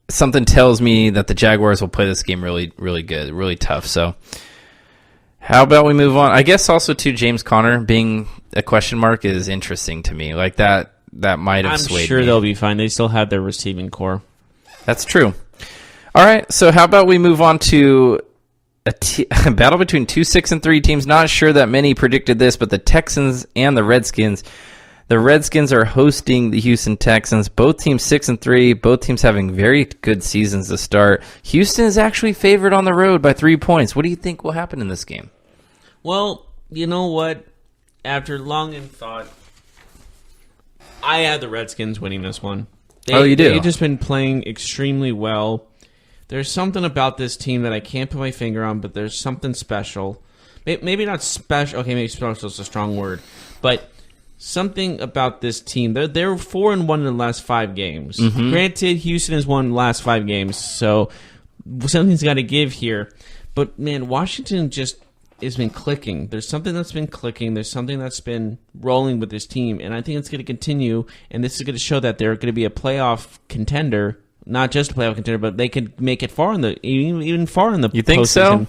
something tells me that the Jaguars will play this game really, really good, really tough. So how about we move on? I guess also, too, James Conner being a question mark is interesting to me. Like, that might have swayed me.
I'm sure they'll be fine. They still have their receiving core.
That's true. All right, so how about we move on to a battle between 2 6-3 teams. Not sure that many predicted this, but the Texans and the Redskins. The Redskins are hosting the Houston Texans. Both teams 6-3. Both teams having very good seasons to start. Houston is actually favored on the road by 3 points. What do you think will happen in this game?
Well, you know what? After long and thought, I have the Redskins winning this one.
You do?
They've just been playing extremely well. There's something about this team that I can't put my finger on, but there's something special. Maybe not special. Okay, maybe special is a strong word. But something about this team. They're 4-1 in the last 5 games. Mm-hmm. Granted, Houston has won the last 5 games, so something's got to give here. But, man, Washington just has been clicking. There's something that's been clicking. There's something that's been rolling with this team, and I think it's going to continue, and this is going to show that they're going to be a playoff contender. Not just a playoff contender, but they could make it far in the even far in the.
You think so?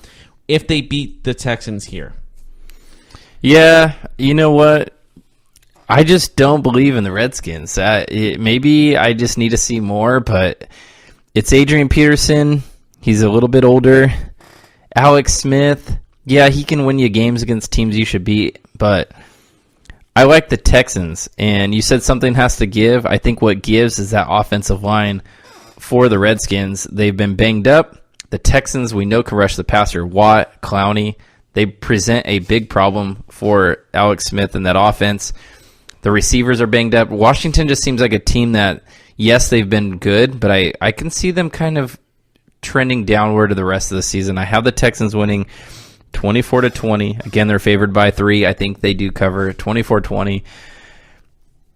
If they beat the Texans here.
Yeah, you know what? I just don't believe in the Redskins. Maybe I just need to see more, but it's Adrian Peterson. He's a little bit older. Alex Smith. Yeah, he can win you games against teams you should beat, but I like the Texans. And you said something has to give. I think what gives is that offensive line for the Redskins. They've been banged up. The Texans, we know, can rush the passer. Watt, Clowney, they present a big problem for Alex Smith in that offense. The receivers are banged up. Washington just seems like a team that, yes, they've been good, but I can see them kind of trending downward to the rest of the season. I have the Texans winning 24-20. Again, they're favored by 3. I think they do cover 24-20.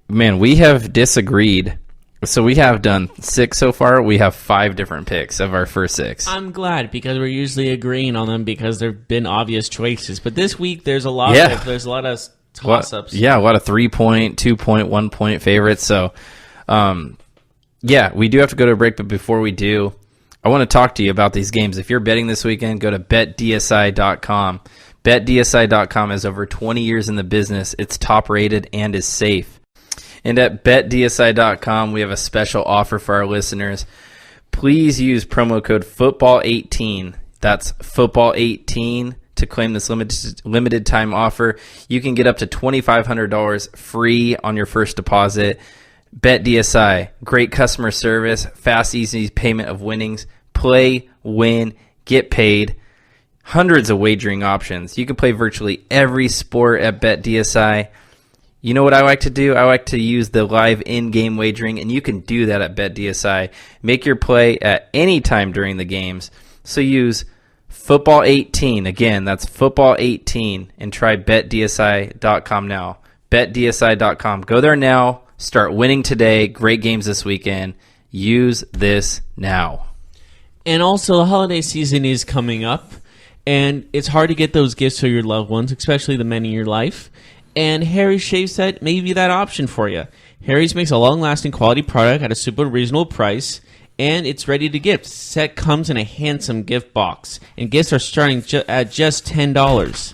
Man, we have disagreed. So we have done 6 so far. We have 5 different picks of our first 6.
I'm glad, because we're usually agreeing on them because there've been obvious choices. But this week there's a lot of toss-ups.
Yeah, a lot of 3-point, 2-point, 1-point favorites. So, we do have to go to a break. But before we do, I want to talk to you about these games. If you're betting this weekend, go to betdsi.com. BetDSI.com has over 20 years in the business. It's top rated and is safe. And at BetDSI.com, we have a special offer for our listeners. Please use promo code FOOTBALL18. That's FOOTBALL18 to claim this limited time offer. You can get up to $2,500 free on your first deposit. BetDSI, great customer service, fast, easy payment of winnings. Play, win, get paid. Hundreds of wagering options. You can play virtually every sport at BetDSI. You know what I like to do? I like to use the live in-game wagering, and you can do that at BetDSI. Make your play at any time during the games. So use Football18. Again, that's Football18, and try BetDSI.com now. BetDSI.com. Go there now. Start winning today. Great games this weekend. Use this now.
And also, the holiday season is coming up, and it's hard to get those gifts for your loved ones, especially the men in your life. And Harry's Shave Set may be that option for you. Harry's makes a long-lasting quality product at a super reasonable price, and it's ready to gift. Set comes in a handsome gift box, and gifts are starting at just $10.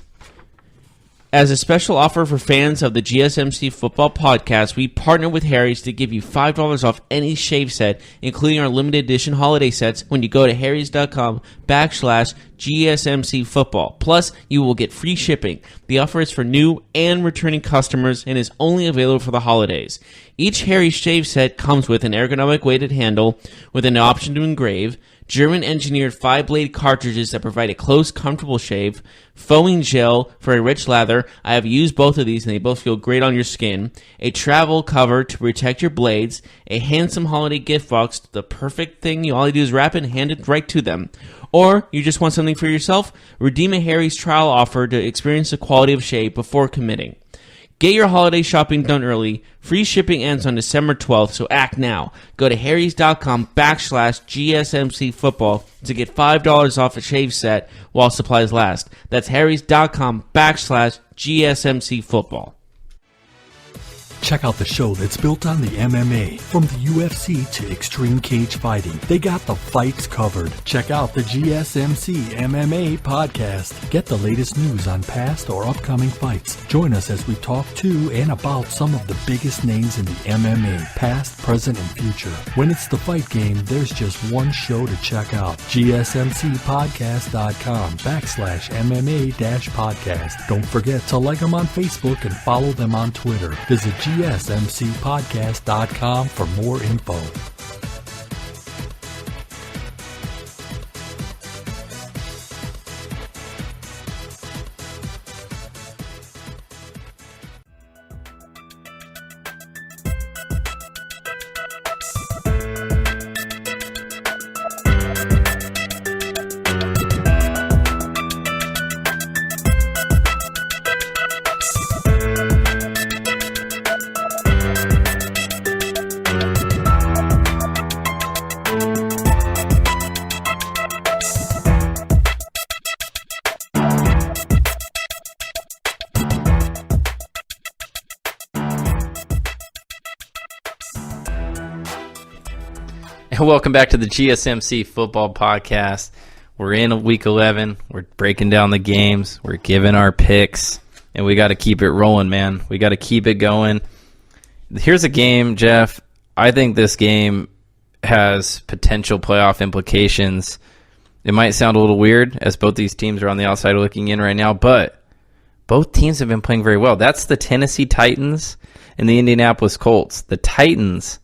As a special offer for fans of the GSMC Football Podcast, we partner with Harry's to give you $5 off any shave set, including our limited edition holiday sets, when you go to harrys.com/GSMC Football. Plus, you will get free shipping. The offer is for new and returning customers and is only available for the holidays. Each Harry's shave set comes with an ergonomic weighted handle with an option to engrave, German-engineered 5-blade cartridges that provide a close, comfortable shave, foaming gel for a rich lather. I have used both of these, and they both feel great on your skin. A travel cover to protect your blades. A handsome holiday gift box, the perfect thing. All you do is wrap it and hand it right to them. Or you just want something for yourself? Redeem a Harry's trial offer to experience the quality of shave before committing. Get your holiday shopping done early. Free shipping ends on December 12th, so act now. Go to harrys.com/GSMC Football to get $5 off a shave set while supplies last. That's harrys.com/GSMC Football.
Check out the show that's built on the MMA. From the UFC to extreme cage fighting, they got the fights covered. Check out the GSMC MMA Podcast. Get the latest news on past or upcoming fights. Join us as we talk to and about some of the biggest names in the MMA, past, present, and future. When it's the fight game, there's just one show to check out. GSMCpodcast.com/MMA-podcast. Don't forget to like them on Facebook and follow them on Twitter. Visit GSMCpodcast.com for more info.
Welcome back to the GSMC Football Podcast. We're in week 11. We're breaking down the games. We're giving our picks. And we got to keep it rolling, man. We got to keep it going. Here's a game, Jeff. I think this game has potential playoff implications. It might sound a little weird as both these teams are on the outside looking in right now, but both teams have been playing very well. That's the Tennessee Titans and the Indianapolis Colts. The Titans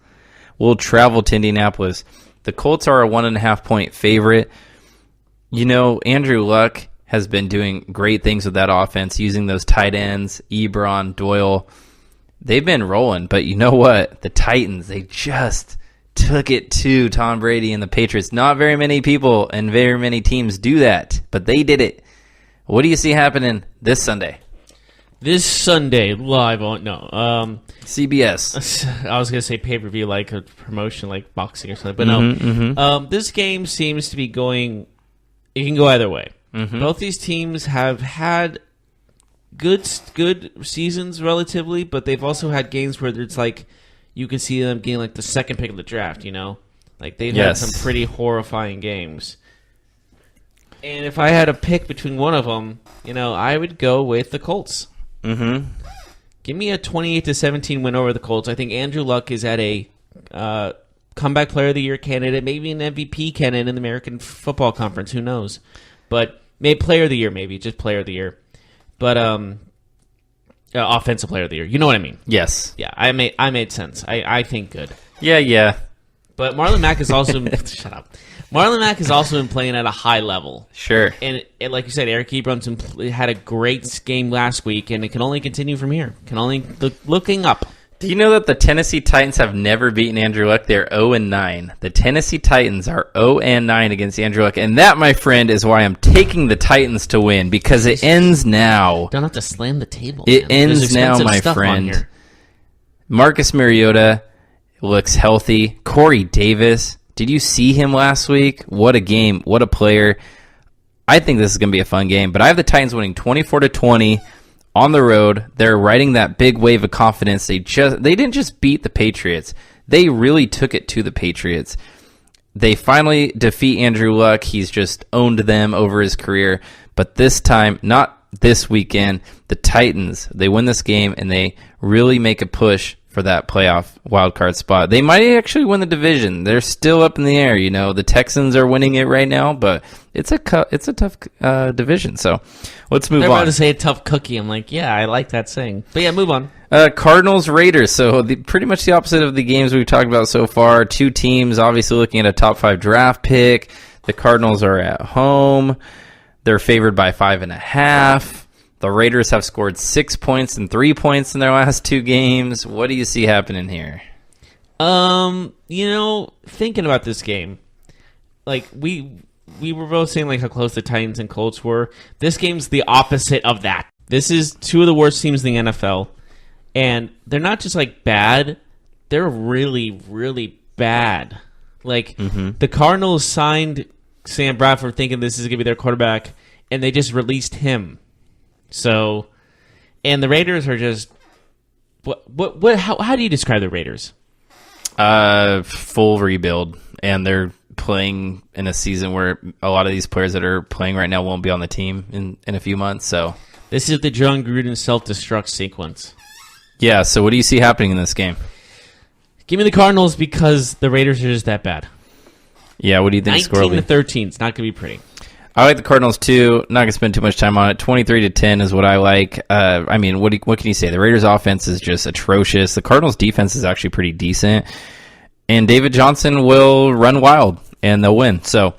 will travel to Indianapolis. The Colts are a 1.5-point favorite. You know, Andrew Luck has been doing great things with that offense, using those tight ends, Ebron, Doyle. They've been rolling, but you know what? The Titans, they just took it to Tom Brady and the Patriots. Not very many people and very many teams do that, but they did it. What do you see happening this Sunday?
This Sunday, live on,
CBS.
I was going to say pay-per-view, like a promotion, like boxing or something, but no. This game seems to be going, it can go either way. Both these teams have had good seasons relatively, but they've also had games where it's like, you can see them getting like the second pick of the draft, you know? Like they've had some pretty horrifying games. And if I had to pick between one of them, you know, I would go with the Colts. Give me a 28-17 win over the Colts. I think Andrew Luck is at a comeback player of the year candidate, maybe an MVP candidate in the American Football Conference. Who knows? But maybe player of the year, maybe just player of the year. But offensive player of the year. You know what I mean?
Yes.
Yeah, I made sense. I think good.
Yeah.
But Marlon Mack is also shut up. Marlon Mack has also been playing at a high level.
Sure.
And like you said, Eric Ebron had a great game last week, and it can only continue from here. Can only looking up.
Do you know that the Tennessee Titans have never beaten Andrew Luck? They're 0-9. The Tennessee Titans are 0-9 against Andrew Luck. And that, my friend, is why I'm taking the Titans to win, because it ends now.
Don't have to slam the table.
It ends now, my friend. Marcus Mariota looks healthy. Corey Davis, did you see him last week? What a game. What a player. I think this is going to be a fun game, but I have the Titans winning 24-20 on the road. They're riding that big wave of confidence. They didn't just beat the Patriots. They really took it to the Patriots. They finally defeat Andrew Luck. He's just owned them over his career. But this time, not this weekend, the Titans, they win this game, and they really make a push for that playoff wildcard spot. They might actually win the division. They're still up in the air. You know, the Texans are winning it right now, but it's a tough division. So let's move on.
I'm about to say a tough cookie. I'm like, yeah, I like that saying. But yeah, move on.
Cardinals, Raiders. So pretty much the opposite of the games we've talked about so far. Two teams obviously looking at a top 5 draft pick. The Cardinals are at home. They're favored by 5.5. The Raiders have scored 6 points and 3 points in their last 2 games. What do you see happening here?
Thinking about this game, like we were both saying like how close the Titans and Colts were. This game's the opposite of that. This is 2 of the worst teams in the NFL, and they're not just like bad; they're really, really bad. Like the Cardinals signed Sam Bradford thinking this is gonna be their quarterback, and they just released him. So, and the Raiders are just how do you describe the Raiders?
Full rebuild, and they're playing in a season where a lot of these players that are playing right now won't be on the team in a few months. So
this is the John Gruden self-destruct sequence.
Yeah. So what do you see happening in this game?
Give me the Cardinals because the Raiders are just that bad.
Yeah. What do you think?
19-13. It's not going to be pretty.
I like the Cardinals too. Not going to spend too much time on it. 23-10 is what I like. What can you say? The Raiders' offense is just atrocious. The Cardinals' defense is actually pretty decent. And David Johnson will run wild, and they'll win. So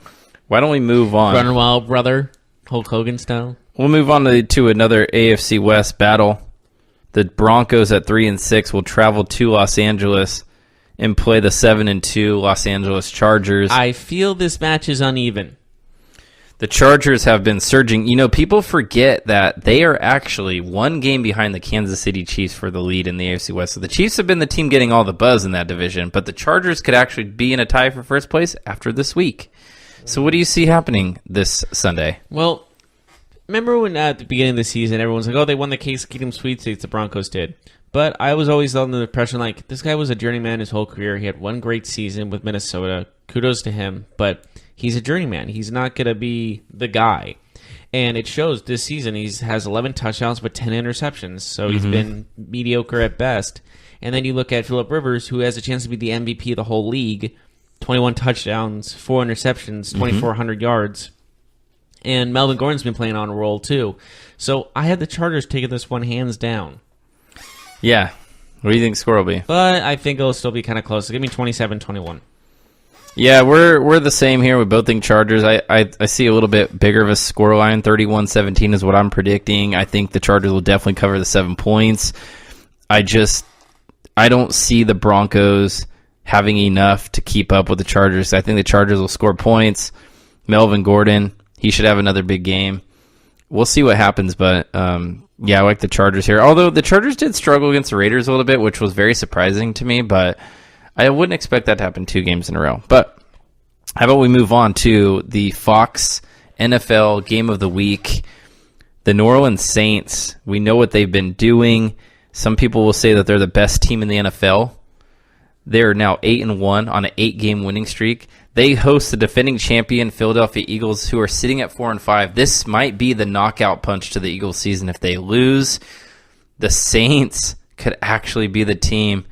why don't we move on?
Run wild, brother. Hulk Hogan style.
We'll move on to another AFC West battle. The Broncos at 3-6 will travel to Los Angeles and play the 7-2 Los Angeles Chargers.
I feel this match is uneven.
The Chargers have been surging. You know, people forget that they are actually 1 game behind the Kansas City Chiefs for the lead in the AFC West. So the Chiefs have been the team getting all the buzz in that division, but the Chargers could actually be in a tie for first place after this week. So what do you see happening this Sunday?
Well, remember when at the beginning of the season, everyone's like, oh, they won the Case Keenum sweepstakes, the Broncos did. But I was always under the impression, like, this guy was a journeyman his whole career. He had 1 great season with Minnesota. Kudos to him, but he's a journeyman. He's not going to be the guy. And it shows this season. He has 11 touchdowns but 10 interceptions. So he's been mediocre at best. And then you look at Phillip Rivers, who has a chance to be the MVP of the whole league. 21 touchdowns, 4 interceptions, 2,400 yards. And Melvin Gordon's been playing on a roll too. So I had the Chargers taking this one hands down.
Yeah. What do you think the score will be?
But I think it'll still be kind of close. So give me 27-21.
Yeah, we're the same here. We both think Chargers. I see a little bit bigger of a scoreline. 31-17 is what I'm predicting. I think the Chargers will definitely cover the 7 points. I don't see the Broncos having enough to keep up with the Chargers. I think the Chargers will score points. Melvin Gordon, he should have another big game. We'll see what happens, but yeah, I like the Chargers here. Although the Chargers did struggle against the Raiders a little bit, which was very surprising to me, but I wouldn't expect that to happen 2 games in a row. But how about we move on to the Fox NFL Game of the Week? The New Orleans Saints, we know what they've been doing. Some people will say that they're the best team in the NFL. They're now 8-1 on an 8-game winning streak. They host the defending champion Philadelphia Eagles, who are sitting at 4-5. This might be the knockout punch to the Eagles season. If they lose, the Saints could actually be the team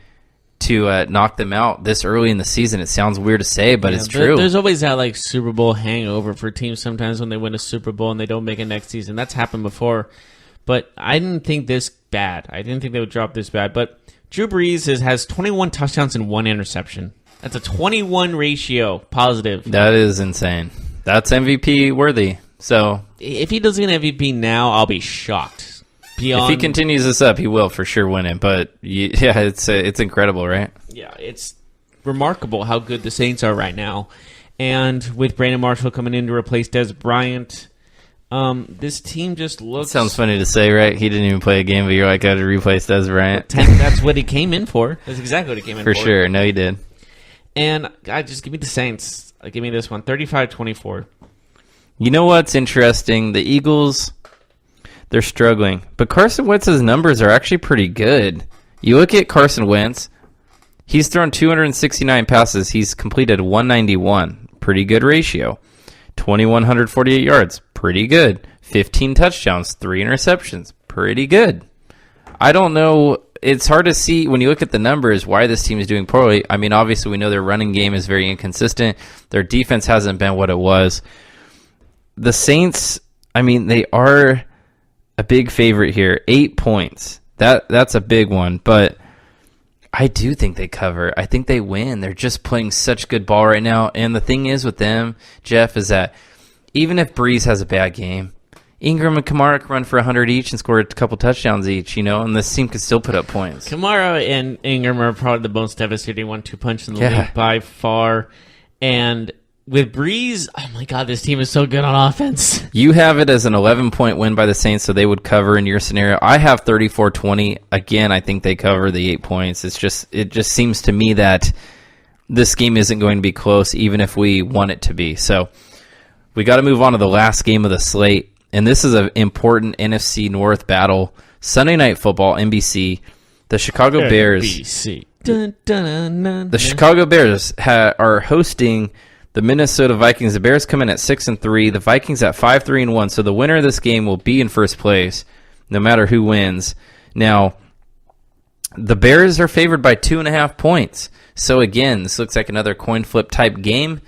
to knock them out this early in the season. It sounds weird to say, but it's true.
There's always that like Super Bowl hangover for teams sometimes when they win a Super Bowl and they don't make it next season. That's happened before. But I didn't think this bad. I didn't think they would drop this bad. But Drew Brees has 21 touchdowns and 1 interception. That's a 21 ratio positive.
That is insane. That's MVP worthy. So
if he doesn't get MVP now, I'll be shocked.
If he continues this up, he will for sure win it. But yeah, it's incredible, right?
Yeah, it's remarkable how good the Saints are right now. And with Brandon Marshall coming in to replace Des Bryant, This team just looks...
Sounds funny to say, right? He didn't even play a game, but you're like, I had to replace Des Bryant.
That's what he came in for. That's exactly what he came in for.
For sure. No, he did.
And, God, just give me the Saints. Give me this one. 35-24.
You know what's interesting? The Eagles, they're struggling. But Carson Wentz's numbers are actually pretty good. You look at Carson Wentz, he's thrown 269 passes. He's completed 191. Pretty good ratio. 2,148 yards. Pretty good. 15 touchdowns. 3 interceptions. Pretty good. I don't know. It's hard to see when you look at the numbers why this team is doing poorly. I mean, obviously we know their running game is very inconsistent. Their defense hasn't been what it was. The Saints, I mean, they are a big favorite here. 8 points. That's a big one, but I do think they cover. I think they win. They're just playing such good ball right now. And the thing is with them, Jeff, is that even if Breeze has a bad game, Ingram and Kamara can run for 100 each and score a couple touchdowns each, and this team could still put up points.
Kamara and Ingram are probably the most devastating 1-2 punch in the league by far. And with Breeze, oh my God, this team is so good on offense.
You have it as an 11-point win by the Saints, so they would cover in your scenario. I have 34-20. Again, I think they cover the 8 points. It just seems to me that this game isn't going to be close, even if we want it to be. So we got to move on to the last game of the slate. And this is an important NFC North battle. Sunday Night Football, NBC. The Chicago Bears.
NBC. Dun, dun, dun, dun,
the Chicago Bears are hosting the Minnesota Vikings. The Bears come in at 6-3. The Vikings at 5-3-1. So the winner of this game will be in first place, no matter who wins. Now, the Bears are favored by 2.5 points. So again, this looks like another coin flip type game.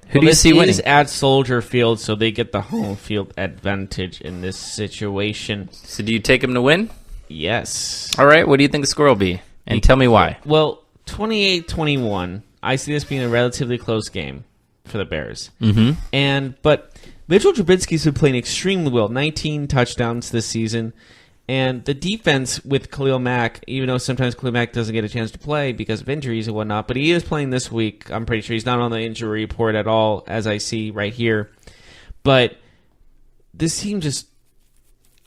Who do you see winning?
This is at Soldier Field, so they get the home field advantage in this situation.
So do you take them to win?
Yes.
All right. What do you think the score will be? And tell me why.
Well, 28-21. I see this being a relatively close game for the Bears.
Mm-hmm.
But Mitchell Trubisky's been playing extremely well. 19 touchdowns this season. And the defense with Khalil Mack, even though sometimes Khalil Mack doesn't get a chance to play because of injuries and whatnot, but he is playing this week. I'm pretty sure he's not on the injury report at all, as I see right here. But this team just,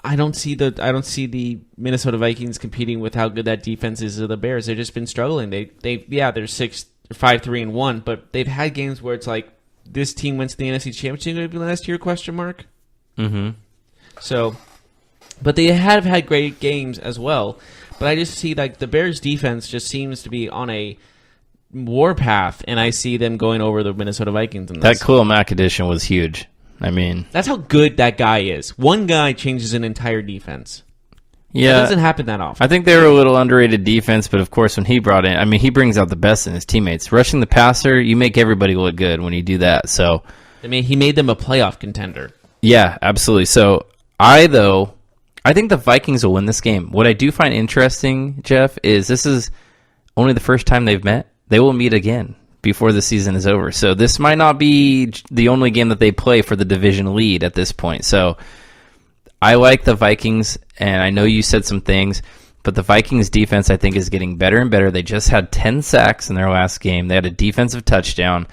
I don't see the Minnesota Vikings competing with how good that defense is of the Bears. They've just been struggling. They're 5-3-1, but they've had games where it's like this team went to the NFC Championship last year? ?
Mm-hmm.
So. But they have had great games as well. But I just see like the Bears' defense just seems to be on a warpath, and I see them going over the Minnesota Vikings. In this.
That Khalil Mack addition was huge. I mean,
that's how good that guy is. One guy changes an entire defense.
Yeah,
that doesn't happen that often.
I think they were a little underrated defense, but of course when he brought in, I mean, he brings out the best in his teammates. Rushing the passer, you make everybody look good when you do that. So,
I mean, he made them a playoff contender.
Yeah, absolutely. So I think the Vikings will win this game. What I do find interesting, Jeff, is this is only the first time they've met. They will meet again before the season is over. So this might not be the only game that they play for the division lead at this point. So I like the Vikings, and I know you said some things, but the Vikings defense, I think, is getting better and better. They just had 10 sacks in their last game. They had a defensive touchdown.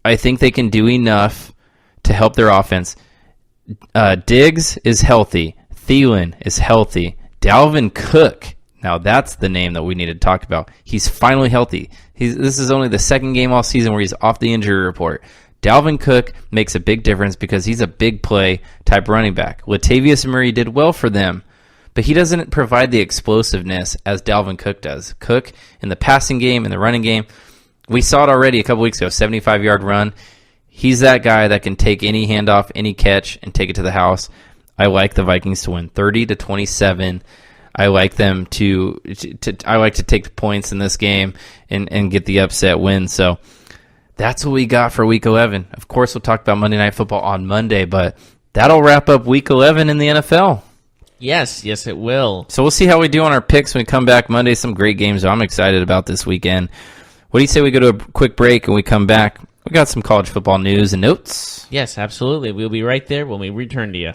I think they can do enough to help their offense. Diggs is healthy. Thielen is healthy. Dalvin Cook, now that's the name that we need to talk about. He's finally healthy. This is only the second game all season where he's off the injury report. Dalvin Cook makes a big difference because he's a big play type running back. Latavius Murray did well for them, but he doesn't provide the explosiveness as Dalvin Cook does. Cook, in the passing game, in the running game, we saw it already a couple weeks ago, 75-yard run. He's that guy that can take any handoff, any catch, and take it to the house. I like the Vikings to win 30-27. I like them to I like to take the points in this game and get the upset win. So that's what we got for Week 11. Of course, we'll talk about Monday Night Football on Monday, but that'll wrap up Week 11 in the NFL.
Yes, it will.
So we'll see how we do on our picks when we come back Monday. Some great games I'm excited about this weekend. What do you say we go to a quick break and we come back? We got some college football news and notes.
Yes, absolutely. We'll be right there when we return to you.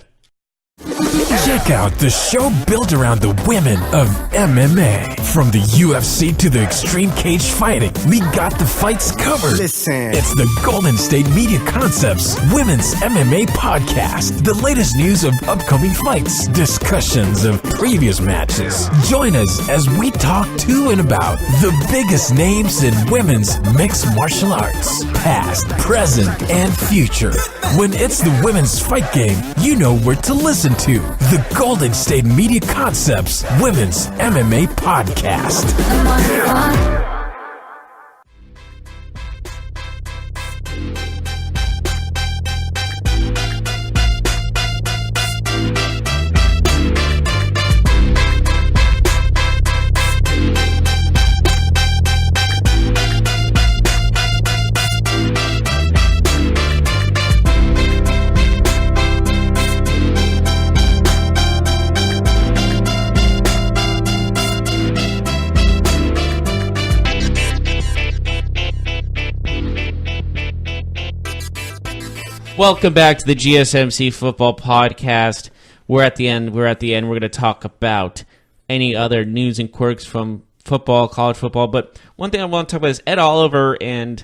Check out the show built around the women of MMA. From the UFC to the extreme cage fighting, we got the fights covered.
Listen.
It's the Golden State Media Concepts Women's MMA Podcast. The latest news of upcoming fights, discussions of previous matches. Join us as we talk to and about the biggest names in women's mixed martial arts, past, present, and future. When it's the women's fight game, you know where to listen to. The Golden State Media Concepts Women's MMA Podcast.
Welcome back to the GSMC Football Podcast. We're at the end. We're going to talk about any other news and quirks from football, college football. But one thing I want to talk about is Ed Oliver and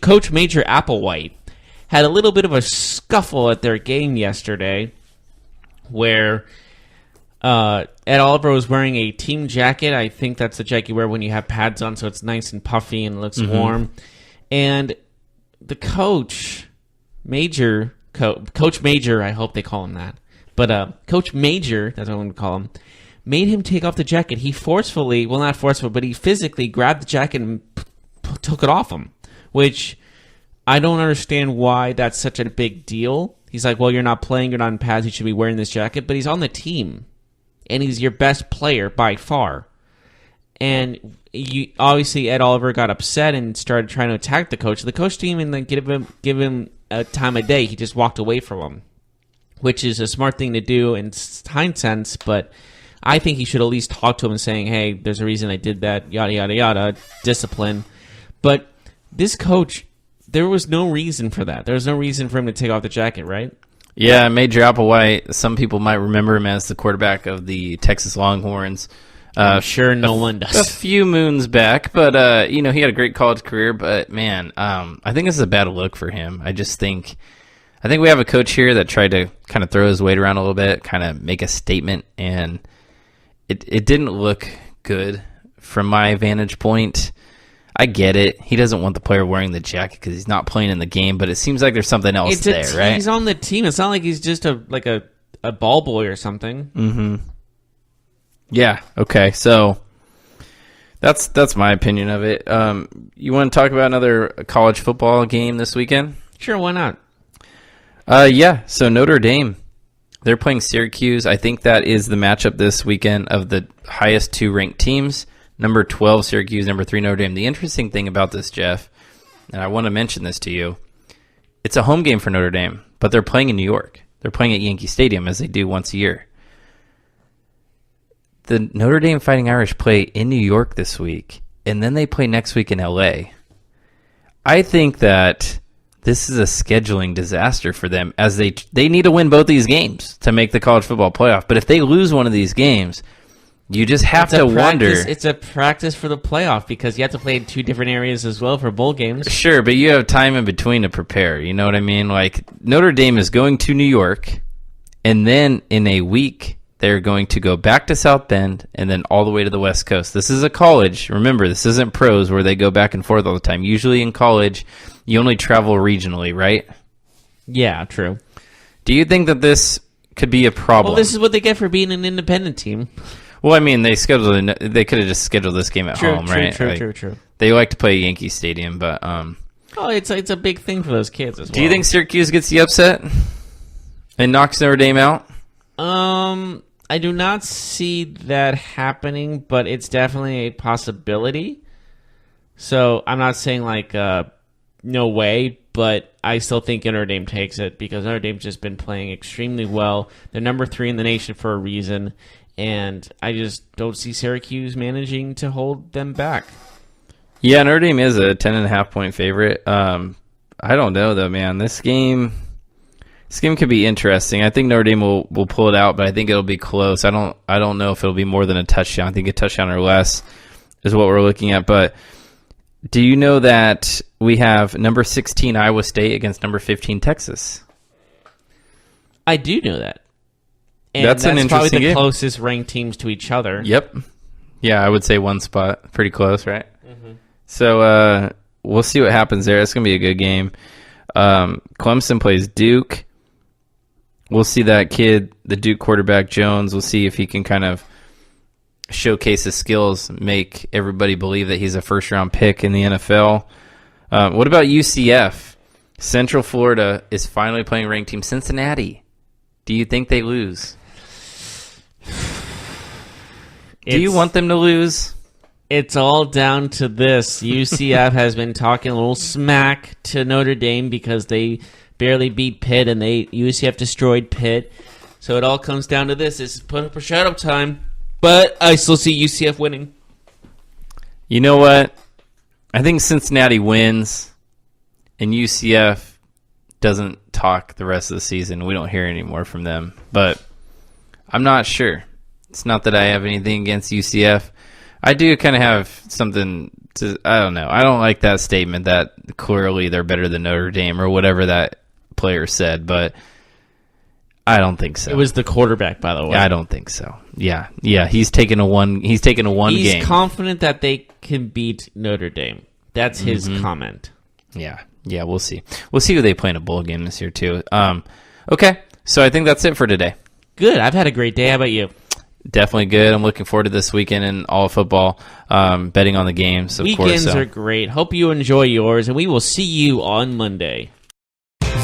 Coach Major Applewhite had a little bit of a scuffle at their game yesterday where Ed Oliver was wearing a team jacket. I think that's the jacket you wear when you have pads on, so it's nice and puffy and looks warm. And the Coach Major, I hope they call him that. But Coach Major, that's what I'm going to call him, made him take off the jacket. He forcefully, well, not forcefully, but he physically grabbed the jacket and took it off him, which I don't understand why that's such a big deal. He's like, well, you're not playing, you're not in pads, you should be wearing this jacket. But he's on the team, and he's your best player by far. And obviously Ed Oliver got upset and started trying to attack the coach. The coach didn't even give him a time of day. He just walked away from him, which is a smart thing to do in hindsight, but I think he should at least talk to him and saying, hey, there's a reason I did that, yada, yada, yada, discipline. But this coach, there was no reason for that. There was no reason for him to take off the jacket, right?
Yeah, Major Applewhite, some people might remember him as the quarterback of the Texas Longhorns.
I'm sure no one does.
A few moons back, but he had a great college career. But man, I think this is a bad look for him. I think we have a coach here that tried to kind of throw his weight around a little bit, kind of make a statement, and it didn't look good from my vantage point. I get it. He doesn't want the player wearing the jacket because he's not playing in the game, but it seems like there's something else there, right?
He's on the team. It's not like he's just a ball boy or something.
Mm-hmm. Yeah, okay, so that's my opinion of it. You want to talk about another college football game this weekend?
Sure, why not?
Yeah, so Notre Dame, they're playing Syracuse. I think that is the matchup this weekend of the highest two ranked teams, number 12 Syracuse, number 3 Notre Dame. The interesting thing about this, Jeff, and I want to mention this to you, it's a home game for Notre Dame, but they're playing in New York. They're playing at Yankee Stadium, as they do once a year. The Notre Dame Fighting Irish play in New York this week, and then they play next week in LA. I think that this is a scheduling disaster for them, as they need to win both these games to make the college football playoff. But if they lose one of these games, you just have to wonder.
It's a practice for the playoff because you have to play in 2 different areas as well for bowl games.
Sure, but you have time in between to prepare. You know what I mean? Like, Notre Dame is going to New York, and then in a week, they're going to go back to South Bend and then all the way to the West Coast. This is a college. Remember, this isn't pros where they go back and forth all the time. Usually in college, you only travel regionally, right?
Yeah, true.
Do you think that this could be a problem?
Well, this is what they get for being an independent team.
Well, I mean, they could have just scheduled this game at home, right?
True.
They like to play Yankee Stadium, but
it's a big thing for those kids as well.
Do you think Syracuse gets the upset and knocks Notre Dame out?
I do not see that happening, but it's definitely a possibility. So I'm not saying no way, but I still think Notre Dame takes it because Notre Dame's just been playing extremely well. They're number 3 in the nation for a reason, and I just don't see Syracuse managing to hold them back.
Yeah, Notre Dame is a 10.5 point favorite. I don't know though, man. This game, This game could be interesting. I think Notre Dame will pull it out, but I think it'll be close. I don't know if it'll be more than a touchdown. I think a touchdown or less is what we're looking at. But do you know that we have number 16 Iowa State against number 15 Texas?
I do know that. And
that's an interesting
probably the
game.
closest ranked teams to each other.
Yep. Yeah, I would say one spot. Pretty close, right? Mm-hmm. So we'll see what happens there. It's going to be a good game. Clemson plays Duke. We'll see that kid, the Duke quarterback, Jones. We'll see if he can kind of showcase his skills, make everybody believe that he's a first-round pick in the NFL. What about UCF? Central Florida is finally playing ranked team Cincinnati. Do you think they lose? Do you want them to lose?
It's all down to this. UCF has been talking a little smack to Notre Dame because they barely beat Pitt and UCF destroyed Pitt. So it all comes down to this. It's put up or shut up time. But I still see UCF winning.
You know what? I think Cincinnati wins and UCF doesn't talk the rest of the season. We don't hear any more from them. But I'm not sure. It's not that I have anything against UCF. I do kind of have something to, I don't know. I don't like that statement that clearly they're better than Notre Dame or whatever that player said, but I don't think so.
It was the quarterback, by the way.
I don't think so. Yeah. He's taken a one game.
He's confident that they can beat Notre Dame. That's his comment.
Yeah, we'll see. We'll see who they play in a bowl game this year too. Okay, so I think that's it for today.
Good. I've had a great day. How about you?
Definitely good. I'm looking forward to this weekend and all football, betting on the games.
Weekends are great. Hope you enjoy yours, and we will see you on Monday.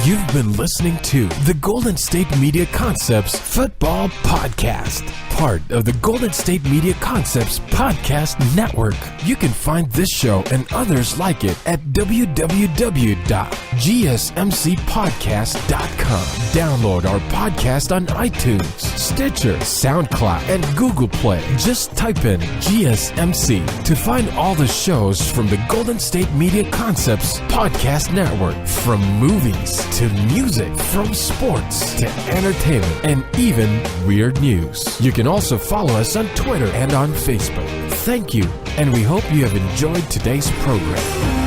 You've been listening to the Golden State Media Concepts Football Podcast, part of the Golden State Media Concepts Podcast Network. You can find this show and others like it at www.gsmcpodcast.com. Download our podcast on iTunes, Stitcher, SoundCloud, and Google Play. Just type in GSMC to find all the shows from the Golden State Media Concepts Podcast Network, from movies to music, from sports to entertainment, and even weird news. You can also follow us on Twitter and on Facebook. Thank you, and we hope you have enjoyed today's program.